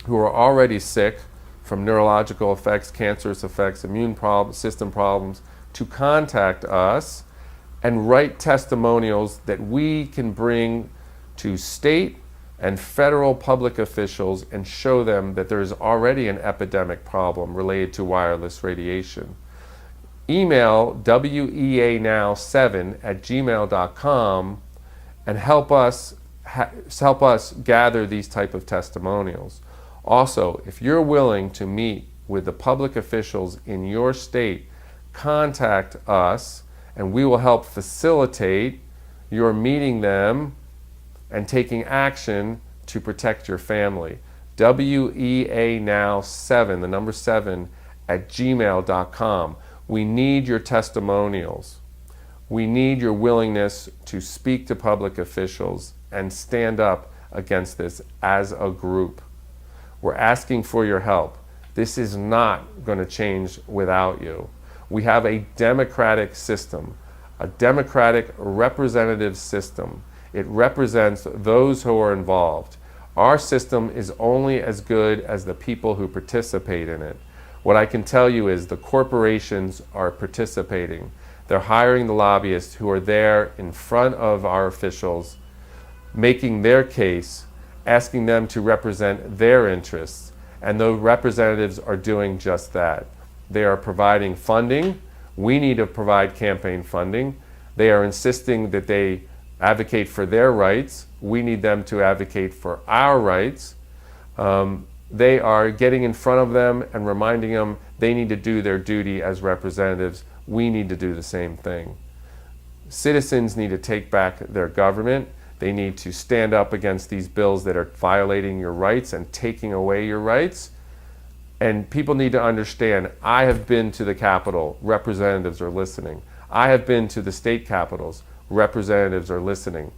who are already sick from neurological effects, cancerous effects, immune system problems, to contact us and write testimonials that we can bring to state and federal public officials and show them that there is already an epidemic problem related to wireless radiation. Email weanow7@gmail.com and help us gather these type of testimonials. Also, if you're willing to meet with the public officials in your state, contact us and we will help facilitate your meeting them and taking action to protect your family. weanow7, the number 7, @gmail.com. We need your testimonials. We need your willingness to speak to public officials and stand up against this as a group. We're asking for your help. This is not going to change without you. We have a democratic system. a democratic representative system. It represents those who are involved. Our system is only as good as the people who participate in it. What I can tell you is the corporations are participating. They're hiring the lobbyists who are there in front of our officials, making their case, asking them to represent their interests. And those representatives are doing just that. They are providing funding. We need to provide campaign funding. They are insisting that they advocate for their rights. We need them to advocate for our rights. They are getting in front of them and reminding them they need to do their duty as representatives. We need to do the same thing. Citizens need to take back their government. They need to stand up against these bills that are violating your rights and taking away your rights. And people need to understand, I have been to the Capitol, representatives are listening. I have been to the state capitals, representatives are listening.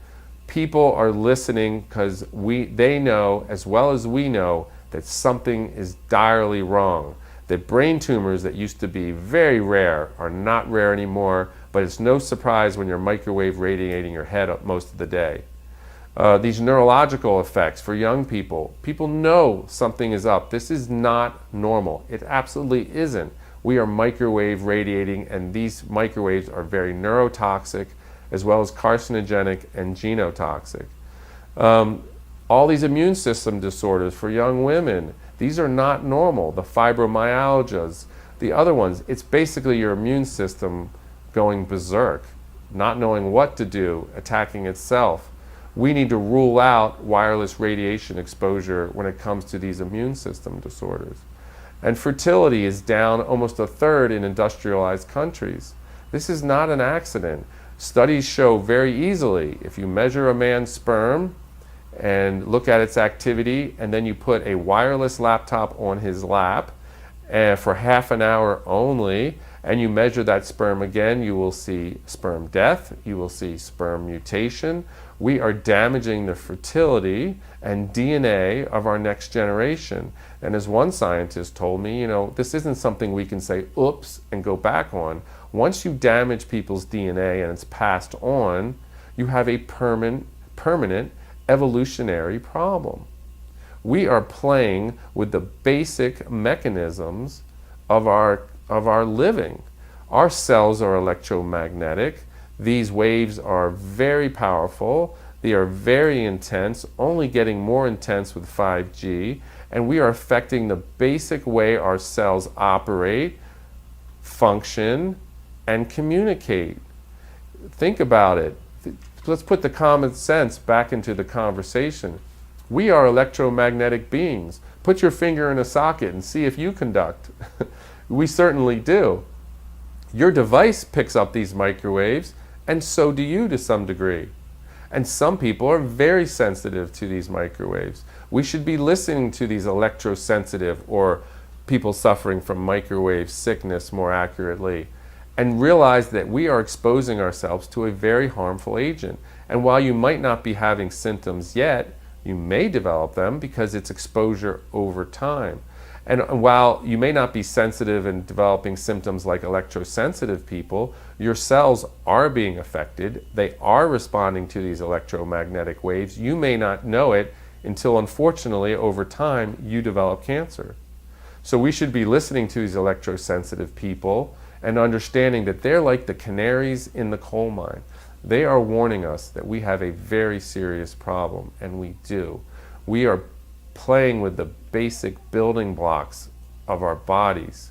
People are listening because they know, as well as we know, that something is direly wrong. That brain tumors that used to be very rare are not rare anymore, but it's no surprise when you're microwave radiating your head up most of the day. These neurological effects for young people, people know something is up. This is not normal. It absolutely isn't. We are microwave radiating, and these microwaves are very neurotoxic, as well as carcinogenic and genotoxic. All these immune system disorders for young women, these are not normal. The fibromyalgias, the other ones, it's basically your immune system going berserk, not knowing what to do, attacking itself. We need to rule out wireless radiation exposure when it comes to these immune system disorders. And fertility is down almost a third in industrialized countries. This is not an accident. Studies show very easily, if you measure a man's sperm and look at its activity, and then you put a wireless laptop on his lap for half an hour only, and you measure that sperm again, you will see sperm death, you will see sperm mutation. We are damaging the fertility and DNA of our next generation. And as one scientist told me, this isn't something we can say, oops, and go back on. Once you damage people's DNA and it's passed on, you have a permanent evolutionary problem. We are playing with the basic mechanisms of our living. Our cells are electromagnetic. These waves are very powerful. They are very intense, only getting more intense with 5G, and we are affecting the basic way our cells operate, function, and communicate. Think about it. Let's put the common sense back into the conversation. We are electromagnetic beings. Put your finger in a socket and see if you conduct. We certainly do. Your device picks up these microwaves, and so do you to some degree. And some people are very sensitive to these microwaves. We should be listening to these electrosensitive, or people suffering from microwave sickness more accurately, and realize that we are exposing ourselves to a very harmful agent. And while you might not be having symptoms yet, you may develop them because it's exposure over time. And while you may not be sensitive and developing symptoms like electrosensitive people, your cells are being affected. They are responding to these electromagnetic waves. You may not know it until, unfortunately, over time, you develop cancer. So we should be listening to these electrosensitive people and understanding that they're like the canaries in the coal mine. They are warning us that we have a very serious problem, and we do. We are playing with the basic building blocks of our bodies,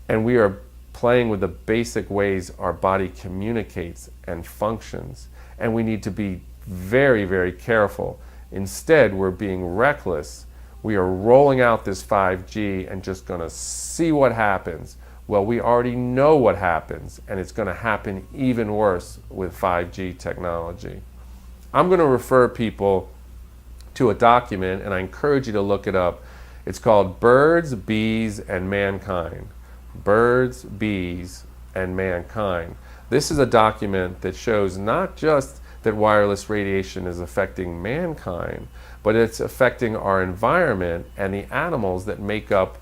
and we are playing with the basic ways our body communicates and functions, and we need to be very, very careful. Instead, we're being reckless. We are rolling out this 5G and just going to see what happens. Well, we already know what happens, and it's going to happen even worse with 5G technology. I'm going to refer people to a document, and I encourage you to look it up. It's called Birds, Bees, and Mankind. Birds, Bees, and Mankind. This is a document that shows not just that wireless radiation is affecting mankind, but it's affecting our environment and the animals that make up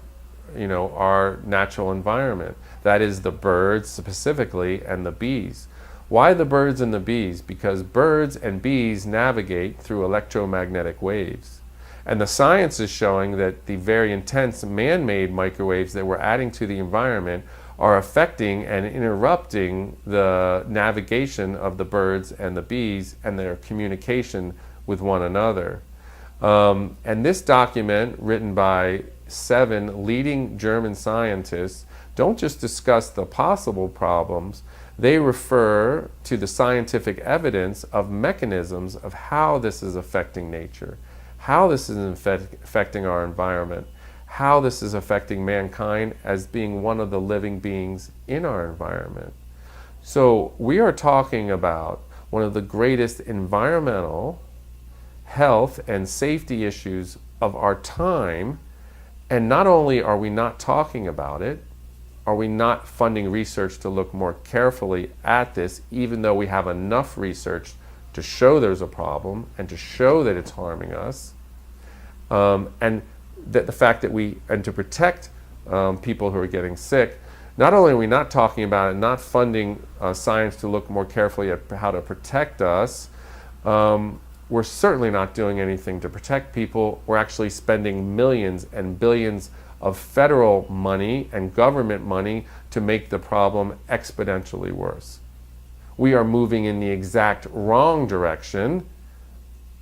our natural environment. That is the birds specifically and the bees. Why the birds and the bees? Because birds and bees navigate through electromagnetic waves. And the science is showing that the very intense man-made microwaves that we're adding to the environment are affecting and interrupting the navigation of the birds and the bees and their communication with one another. And this document, written by 7 leading German scientists, don't just discuss the possible problems, they refer to the scientific evidence of mechanisms of how this is affecting nature, how this is affecting our environment, how this is affecting mankind as being one of the living beings in our environment. So we are talking about one of the greatest environmental, health, and safety issues of our time, and not only are we not talking about it, are we not funding research to look more carefully at this, even though we have enough research to show there's a problem and to show that it's harming us, and that the fact that and to protect people who are getting sick. Not only are we not talking about it, not funding science to look more carefully at how to protect us, we're certainly not doing anything to protect people. We're actually spending millions and billions of federal money and government money to make the problem exponentially worse. We are moving in the exact wrong direction.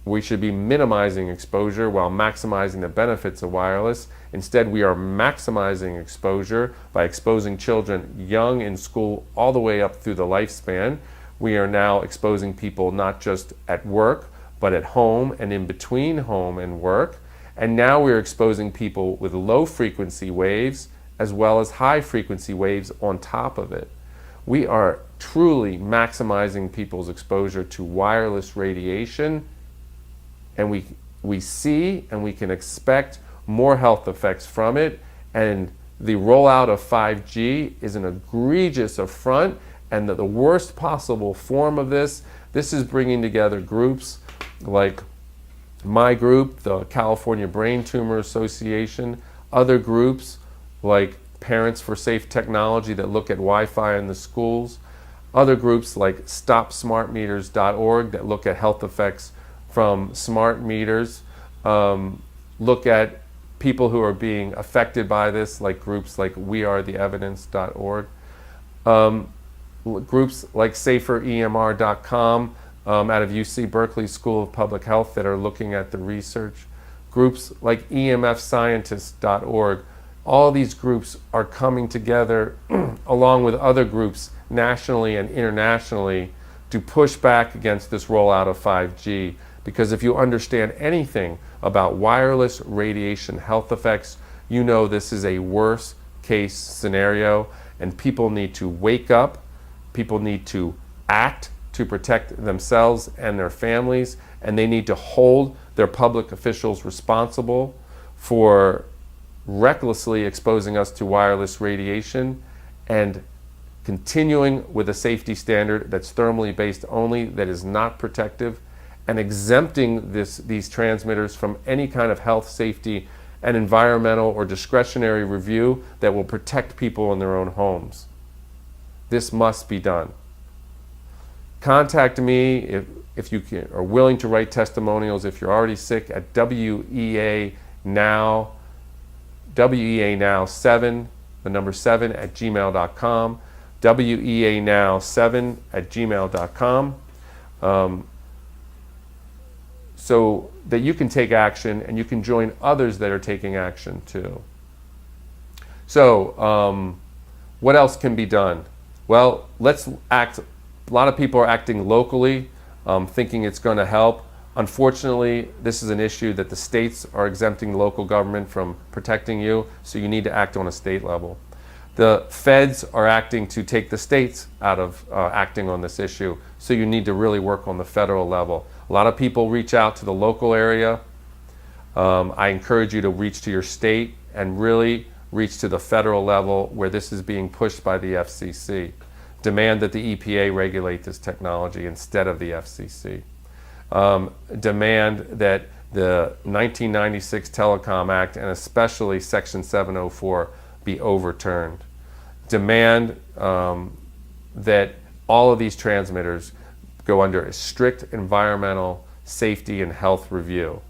We should be minimizing exposure while maximizing the benefits of wireless. Instead, we are maximizing exposure by exposing children young in school all the way up through the lifespan. We are now exposing people not just at work, but at home and in between home and work. And now we're exposing people with low frequency waves as well as high frequency waves on top of it. We are truly maximizing people's exposure to wireless radiation, and we see and we can expect more health effects from it. And the rollout of 5G is an egregious affront and the worst possible form of this. This is bringing together groups like my group, the California Brain Tumor Association, other groups like Parents for Safe Technology that look at Wi-Fi in the schools, other groups like StopSmartMeters.org that look at health effects from smart meters, look at people who are being affected by this, like groups like WeAreTheEvidence.org, groups like SaferEMR.com, out of UC Berkeley School of Public Health that are looking at the research, groups like EMFScientists.org. All these groups are coming together along with other groups nationally and internationally to push back against this rollout of 5G. Because if you understand anything about wireless radiation health effects, you know this is a worst case scenario, and people need to wake up, people need to act to protect themselves and their families, and they need to hold their public officials responsible for recklessly exposing us to wireless radiation and continuing with a safety standard that's thermally based only, that is not protective, and exempting these transmitters from any kind of health, safety, and environmental or discretionary review that will protect people in their own homes. This must be done. Contact me if you are willing to write testimonials if you're already sick at WEA Now 7, the number 7 at gmail.com, WEA Now 7 at gmail.com, so that you can take action and you can join others that are taking action too. So what else can be done? Well, let's act. A lot of people are acting locally, thinking it's going to help. Unfortunately, this is an issue that the states are exempting local government from protecting you, so you need to act on a state level. The feds are acting to take the states out of acting on this issue, so you need to really work on the federal level. A lot of people reach out to the local area. I encourage you to reach to your state and really reach to the federal level where this is being pushed by the FCC. Demand that the EPA regulate this technology instead of the FCC. Demand that the 1996 Telecom Act and especially Section 704 be overturned. Demand that all of these transmitters go under a strict environmental safety and health review,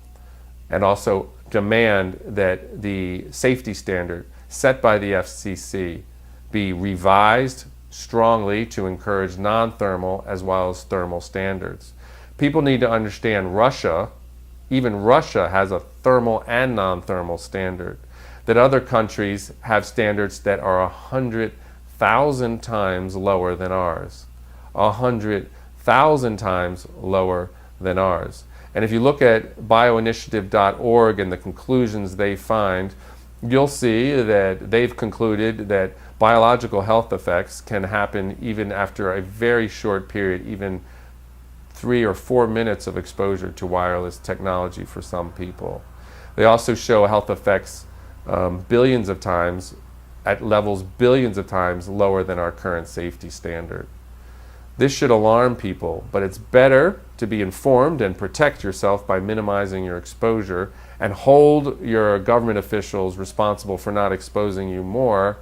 and also demand that the safety standard set by the FCC be revised strongly to encourage non-thermal as well as thermal standards. People need to understand even Russia has a thermal and non-thermal standard, that other countries have standards that are 100,000 times lower than ours. 100,000 times lower than ours. And if you look at bioinitiative.org and the conclusions they find, you'll see that they've concluded that biological health effects can happen even after a very short period, even 3 or 4 minutes of exposure to wireless technology for some people. They also show health effects billions of times, at levels billions of times lower than our current safety standard. This should alarm people, but it's better to be informed and protect yourself by minimizing your exposure and hold your government officials responsible for not exposing you more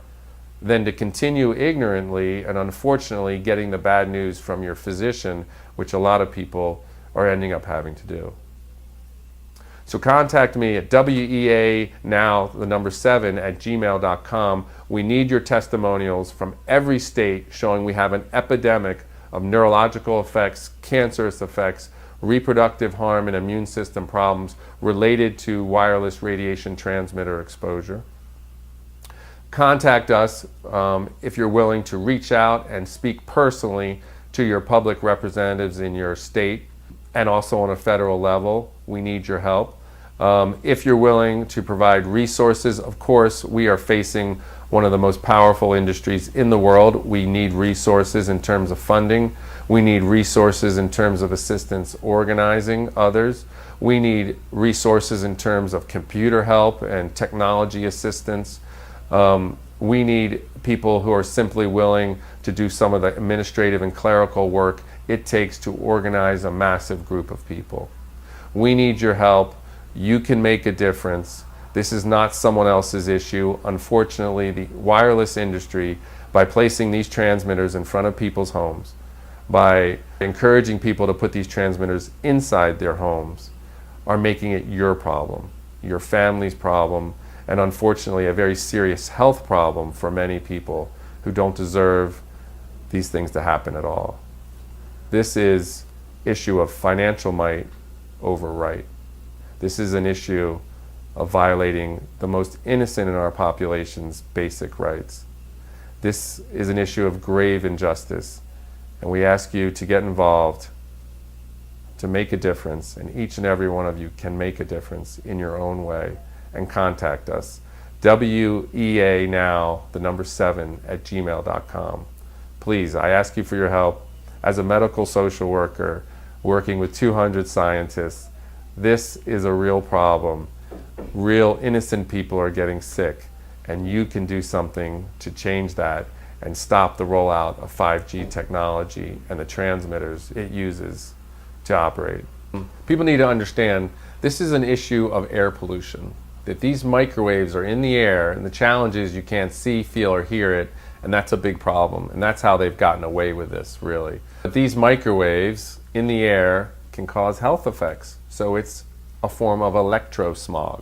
than to continue ignorantly and unfortunately getting the bad news from your physician, which a lot of people are ending up having to do. So contact me at weanow7@gmail.com. We need your testimonials from every state showing we have an epidemic of neurological effects, cancerous effects, reproductive harm, and immune system problems related to wireless radiation transmitter exposure. Contact us if you're willing to reach out and speak personally to your public representatives in your state and also on a federal level. We need your help. If you're willing to provide resources, of course, we are facing one of the most powerful industries in the world. We need resources in terms of funding. We need resources in terms of assistance organizing others. We need resources in terms of computer help and technology assistance. We need people who are simply willing to do some of the administrative and clerical work it takes to organize a massive group of people. We need your help. You can make a difference. This is not someone else's issue. Unfortunately, the wireless industry, by placing these transmitters in front of people's homes, by encouraging people to put these transmitters inside their homes, are making it your problem, your family's problem, and unfortunately a very serious health problem for many people who don't deserve these things to happen at all. This is issue of financial might over right. This is an issue of violating the most innocent in our population's basic rights. This is an issue of grave injustice, and we ask you to get involved, to make a difference, and each and every one of you can make a difference in your own way, and contact us. weanow7@gmail.com. Please, I ask you for your help. As a medical social worker working with 200 scientists, this is a real problem. Real innocent people are getting sick, and you can do something to change that and stop the rollout of 5G technology and the transmitters it uses to operate. People need to understand this is an issue of air pollution, that these microwaves are in the air, and the challenge is you can't see, feel, or hear it, and that's a big problem, and that's how they've gotten away with this, really. But these microwaves in the air can cause health effects, so it's a form of electrosmog.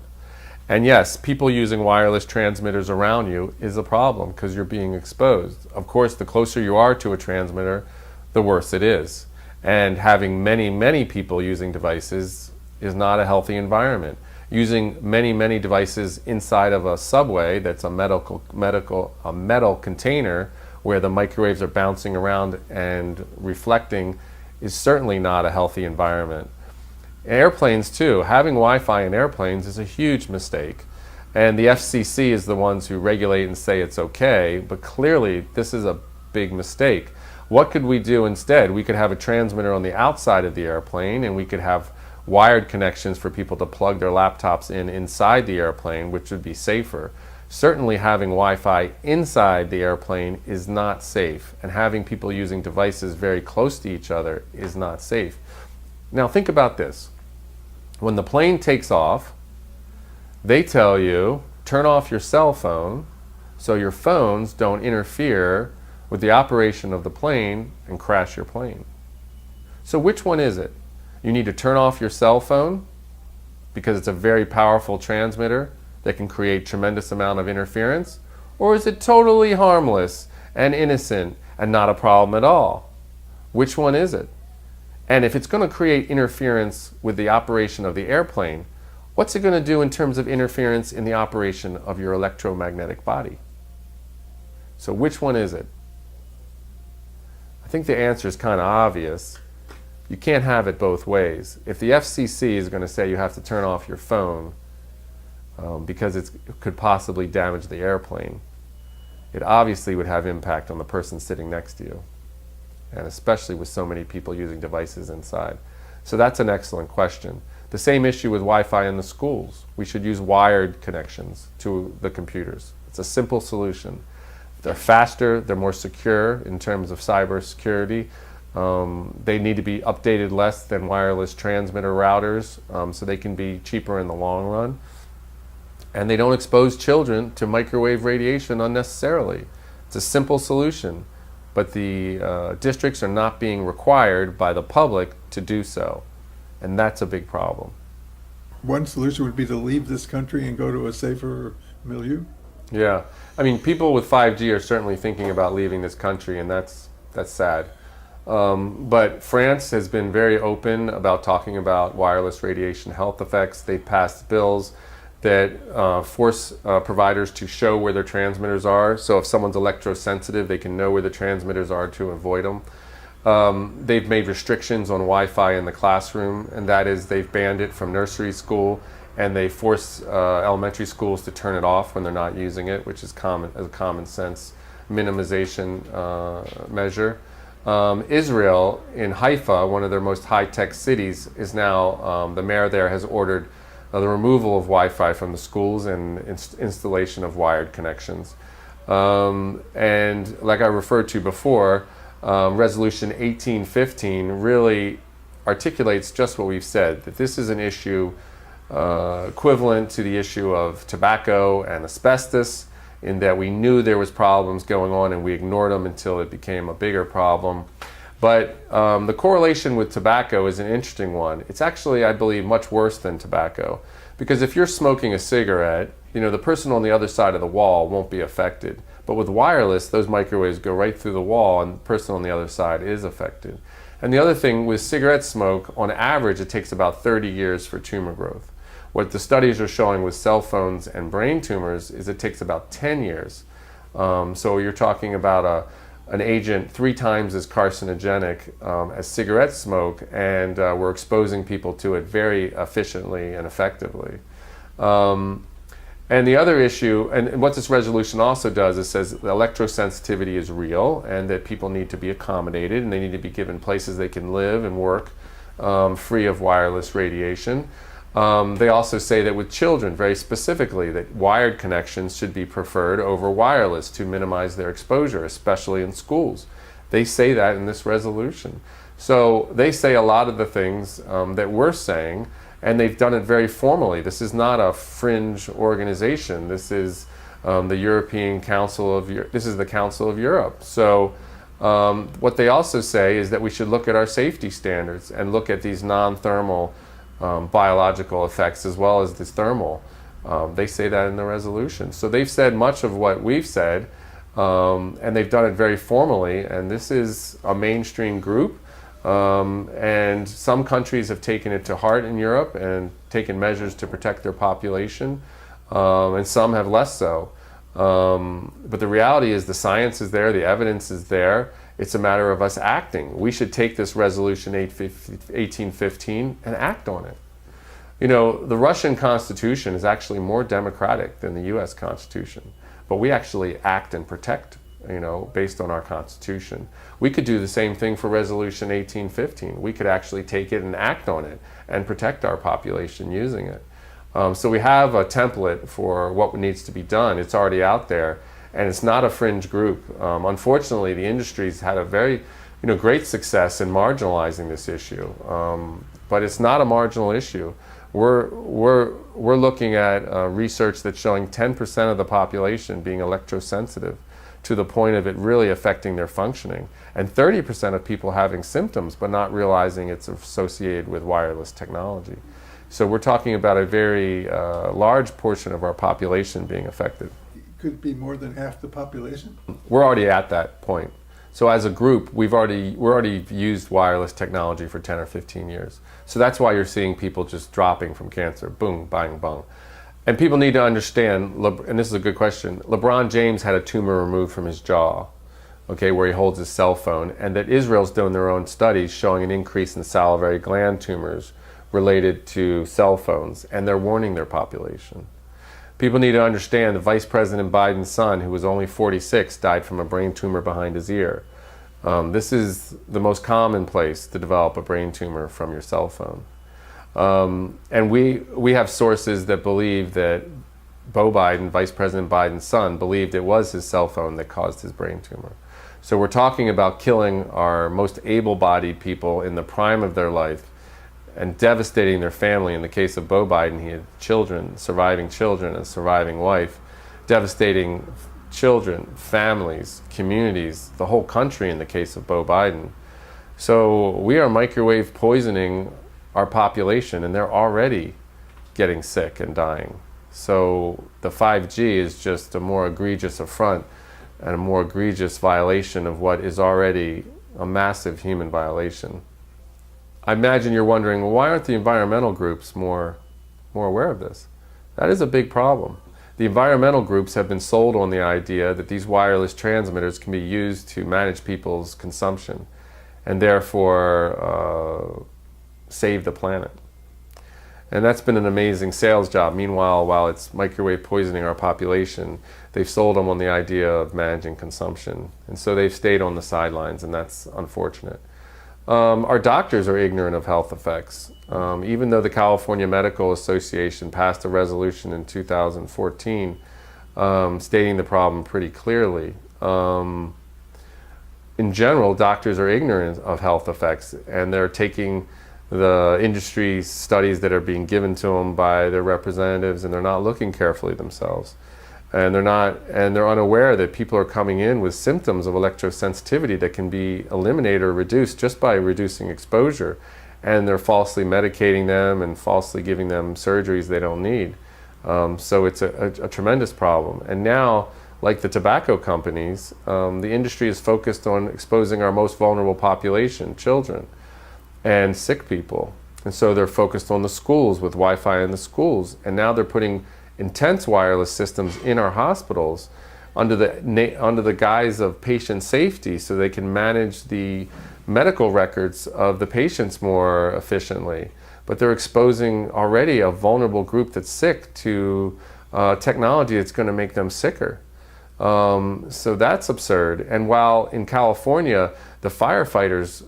And yes, people using wireless transmitters around you is a problem because you're being exposed. Of course, the closer you are to a transmitter, the worse it is. And having many, many people using devices is not a healthy environment. Using many, many devices inside of a subway that's a metal container where the microwaves are bouncing around and reflecting is certainly not a healthy environment. Airplanes too. Having Wi-Fi in airplanes is a huge mistake. And the FCC is the ones who regulate and say it's okay, but clearly this is a big mistake. What could we do instead? We could have a transmitter on the outside of the airplane, and we could have wired connections for people to plug their laptops in inside the airplane, which would be safer. Certainly having Wi-Fi inside the airplane is not safe, and having people using devices very close to each other is not safe. Now think about this. When the plane takes off, they tell you, turn off your cell phone so your phones don't interfere with the operation of the plane and crash your plane. So which one is it? You need to turn off your cell phone because it's a very powerful transmitter that can create tremendous amount of interference? Or is it totally harmless and innocent and not a problem at all? Which one is it? And if it's going to create interference with the operation of the airplane, what's it going to do in terms of interference in the operation of your electromagnetic body? So which one is it? I think the answer is kind of obvious. You can't have it both ways. If the FCC is going to say you have to turn off your phone because it could possibly damage the airplane, it obviously would have impact on the person sitting next to you, and especially with so many people using devices inside. So that's an excellent question. The same issue with Wi-Fi in the schools. We should use wired connections to the computers. It's a simple solution. They're faster, they're more secure in terms of cybersecurity. They need to be updated less than wireless transmitter routers, so they can be cheaper in the long run. And they don't expose children to microwave radiation unnecessarily. It's a simple solution, but the districts are not being required by the public to do so, and that's a big problem. One solution would be to leave this country and go to a safer milieu? Yeah, I mean, people with 5G are certainly thinking about leaving this country, and that's sad. But France has been very open about talking about wireless radiation health effects. They passed bills that force providers to show where their transmitters are. So if someone's electrosensitive, they can know where the transmitters are to avoid them. They've made restrictions on Wi-Fi in the classroom, and that is they've banned it from nursery school, and they force elementary schools to turn it off when they're not using it, which is a common sense minimization measure. Israel, in Haifa, one of their most high-tech cities, is now, the mayor there has ordered the removal of Wi-Fi from the schools and installation of wired connections. And like I referred to before, Resolution 1815 really articulates just what we've said, that this is an issue equivalent to the issue of tobacco and asbestos, in that we knew there was problems going on and we ignored them until it became a bigger problem. But the correlation with tobacco is an interesting one. It's actually, I believe, much worse than tobacco. Because if you're smoking a cigarette, the person on the other side of the wall won't be affected. But with wireless, those microwaves go right through the wall and the person on the other side is affected. And the other thing, with cigarette smoke, on average, it takes about 30 years for tumor growth. What the studies are showing with cell phones and brain tumors is it takes about 10 years. So you're talking about an agent 3 times as carcinogenic as cigarette smoke, and we're exposing people to it very efficiently and effectively. And the other issue, and what this resolution also does, is says electrosensitivity is real and that people need to be accommodated and they need to be given places they can live and work free of wireless radiation. They also say that with children, very specifically, that wired connections should be preferred over wireless to minimize their exposure, especially in schools. They say that in this resolution. So they say a lot of the things that we're saying, and they've done it very formally. This is not a fringe organization. This is the European Council of this is the Council of Europe. So what they also say is that we should look at our safety standards and look at these non-thermal biological effects as well as this thermal. They say that in the resolution. So they've said much of what we've said, and they've done it very formally, and this is a mainstream group, and some countries have taken it to heart in Europe and taken measures to protect their population, and some have less so. But the reality is the science is there, the evidence is there. It's a matter of us acting. We should take this resolution 1815 and act on it. The Russian Constitution is actually more democratic than the US Constitution, but we actually act and protect, based on our Constitution. We could do the same thing for resolution 1815. We could actually take it and act on it and protect our population using it. So we have a template for what needs to be done. It's already out there. And it's not a fringe group. Unfortunately, the industry's had a very, great success in marginalizing this issue. But it's not a marginal issue. We're looking at research that's showing 10% of the population being electrosensitive to the point of it really affecting their functioning. And 30% of people having symptoms but not realizing it's associated with wireless technology. So we're talking about a very large portion of our population being affected. Could it be more than half the population? We're already at that point. So as a group, we're already used wireless technology for 10 or 15 years. So that's why you're seeing people just dropping from cancer, boom, bang, bang. And people need to understand, and this is a good question, LeBron James had a tumor removed from his jaw, okay, where he holds his cell phone, and that Israel's doing their own studies showing an increase in salivary gland tumors related to cell phones, and they're warning their population. People need to understand that Vice President Biden's son, who was only 46, died from a brain tumor behind his ear. This is the most common place to develop a brain tumor from your cell phone. And we have sources that believe that Beau Biden, Vice President Biden's son, believed it was his cell phone that caused his brain tumor. So we're talking about killing our most able-bodied people in the prime of their life and devastating their family. In the case of Beau Biden, he had children, and a surviving wife, devastating children, families, communities, the whole country in the case of Beau Biden. So we are microwave poisoning our population, and they're already getting sick and dying. So the 5G is just a more egregious affront and a more egregious violation of what is already a massive human violation. I imagine you're wondering, well, why aren't the environmental groups more aware of this? That is a big problem. The environmental groups have been sold on the idea that these wireless transmitters can be used to manage people's consumption and therefore save the planet. And that's been an amazing sales job. Meanwhile, while it's microwave poisoning our population, they've sold them on the idea of managing consumption. And so they've stayed on the sidelines, and that's unfortunate. Our doctors are ignorant of health effects. Even though the California Medical Association passed a resolution in 2014 stating the problem pretty clearly, in general, doctors are ignorant of health effects, and they're taking the industry studies that are being given to them by their representatives, and they're not looking carefully themselves. And they're unaware that people are coming in with symptoms of electrosensitivity that can be eliminated or reduced just by reducing exposure. And they're falsely medicating them and falsely giving them surgeries they don't need. So it's a tremendous problem. And now, like the tobacco companies, the industry is focused on exposing our most vulnerable population, children and sick people. And so they're focused on the schools with Wi-Fi in the schools. And now they're putting intense wireless systems in our hospitals under the guise of patient safety, so they can manage the medical records of the patients more efficiently. But they're exposing already a vulnerable group that's sick to technology that's going to make them sicker. So that's absurd. And while in California, the firefighters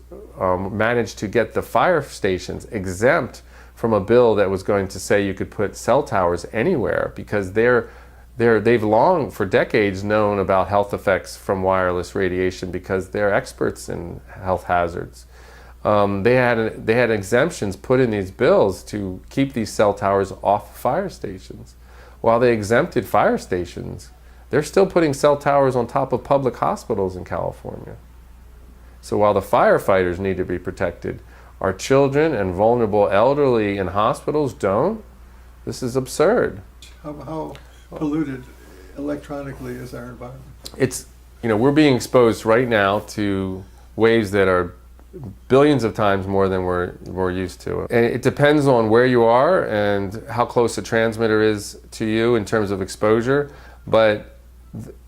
managed to get the fire stations exempt from a bill that was going to say you could put cell towers anywhere, because they've long, for decades, known about health effects from wireless radiation because they're experts in health hazards. They had exemptions put in these bills to keep these cell towers off fire stations. While they exempted fire stations, they're still putting cell towers on top of public hospitals in California. So while the firefighters need to be protected, our children and vulnerable elderly in hospitals don't. This is absurd. How polluted electronically is our environment? It's, we're being exposed right now to waves that are billions of times more than we're used to. And it depends on where you are and how close the transmitter is to you in terms of exposure. But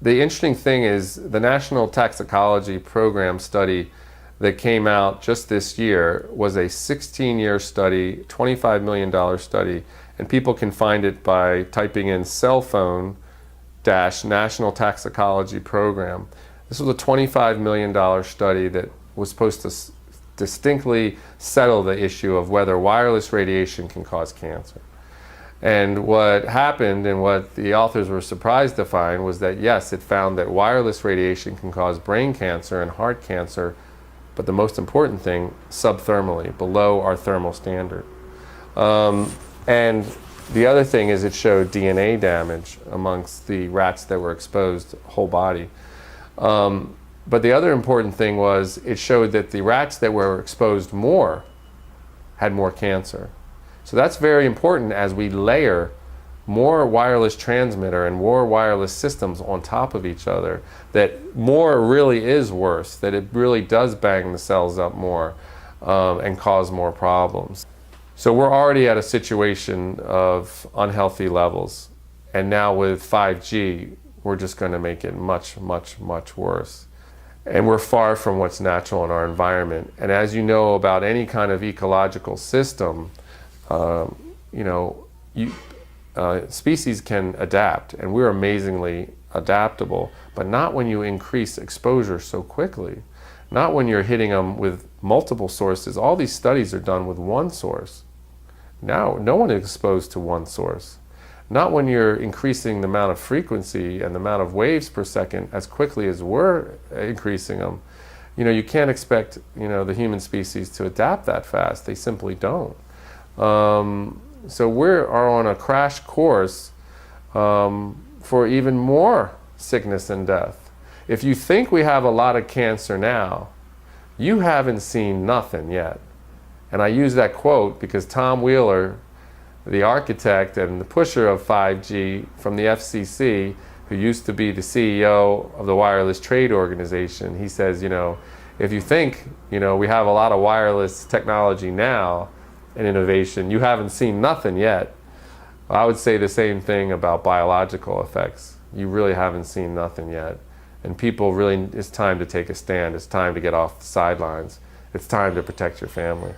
the interesting thing is the National Toxicology Program study that came out just this year was a 16-year study, $25 million study, and people can find it by typing in cell phone National Toxicology Program. This was a $25 million study that was supposed to distinctly settle the issue of whether wireless radiation can cause cancer. And what happened, and what the authors were surprised to find, was that yes, it found that wireless radiation can cause brain cancer and heart cancer, but the most important thing, subthermally, below our thermal standard. And the other thing is it showed DNA damage amongst the rats that were exposed, whole body. But the other important thing was it showed that the rats that were exposed more had more cancer. So that's very important as we layer more wireless transmitter and more wireless systems on top of each other, that more really is worse, that it really does bang the cells up more and cause more problems. So we're already at a situation of unhealthy levels, and now with 5G, we're just going to make it much, much, much worse. And we're far from what's natural in our environment. And as you know about any kind of ecological system, species can adapt, and we're amazingly adaptable, but not when you increase exposure so quickly. Not when you're hitting them with multiple sources. All these studies are done with one source. Now, no one is exposed to one source. Not when you're increasing the amount of frequency and the amount of waves per second as quickly as we're increasing them. You can't expect, the human species to adapt that fast. They simply don't. So we are on a crash course for even more sickness and death. If you think we have a lot of cancer now, you haven't seen nothing yet. And I use that quote because Tom Wheeler, the architect and the pusher of 5G from the FCC, who used to be the CEO of the Wireless Trade Organization, he says, if you think, we have a lot of wireless technology now and innovation, you haven't seen nothing yet. I would say the same thing about biological effects. You really haven't seen nothing yet. And people really, it's time to take a stand. It's time to get off the sidelines. It's time to protect your family.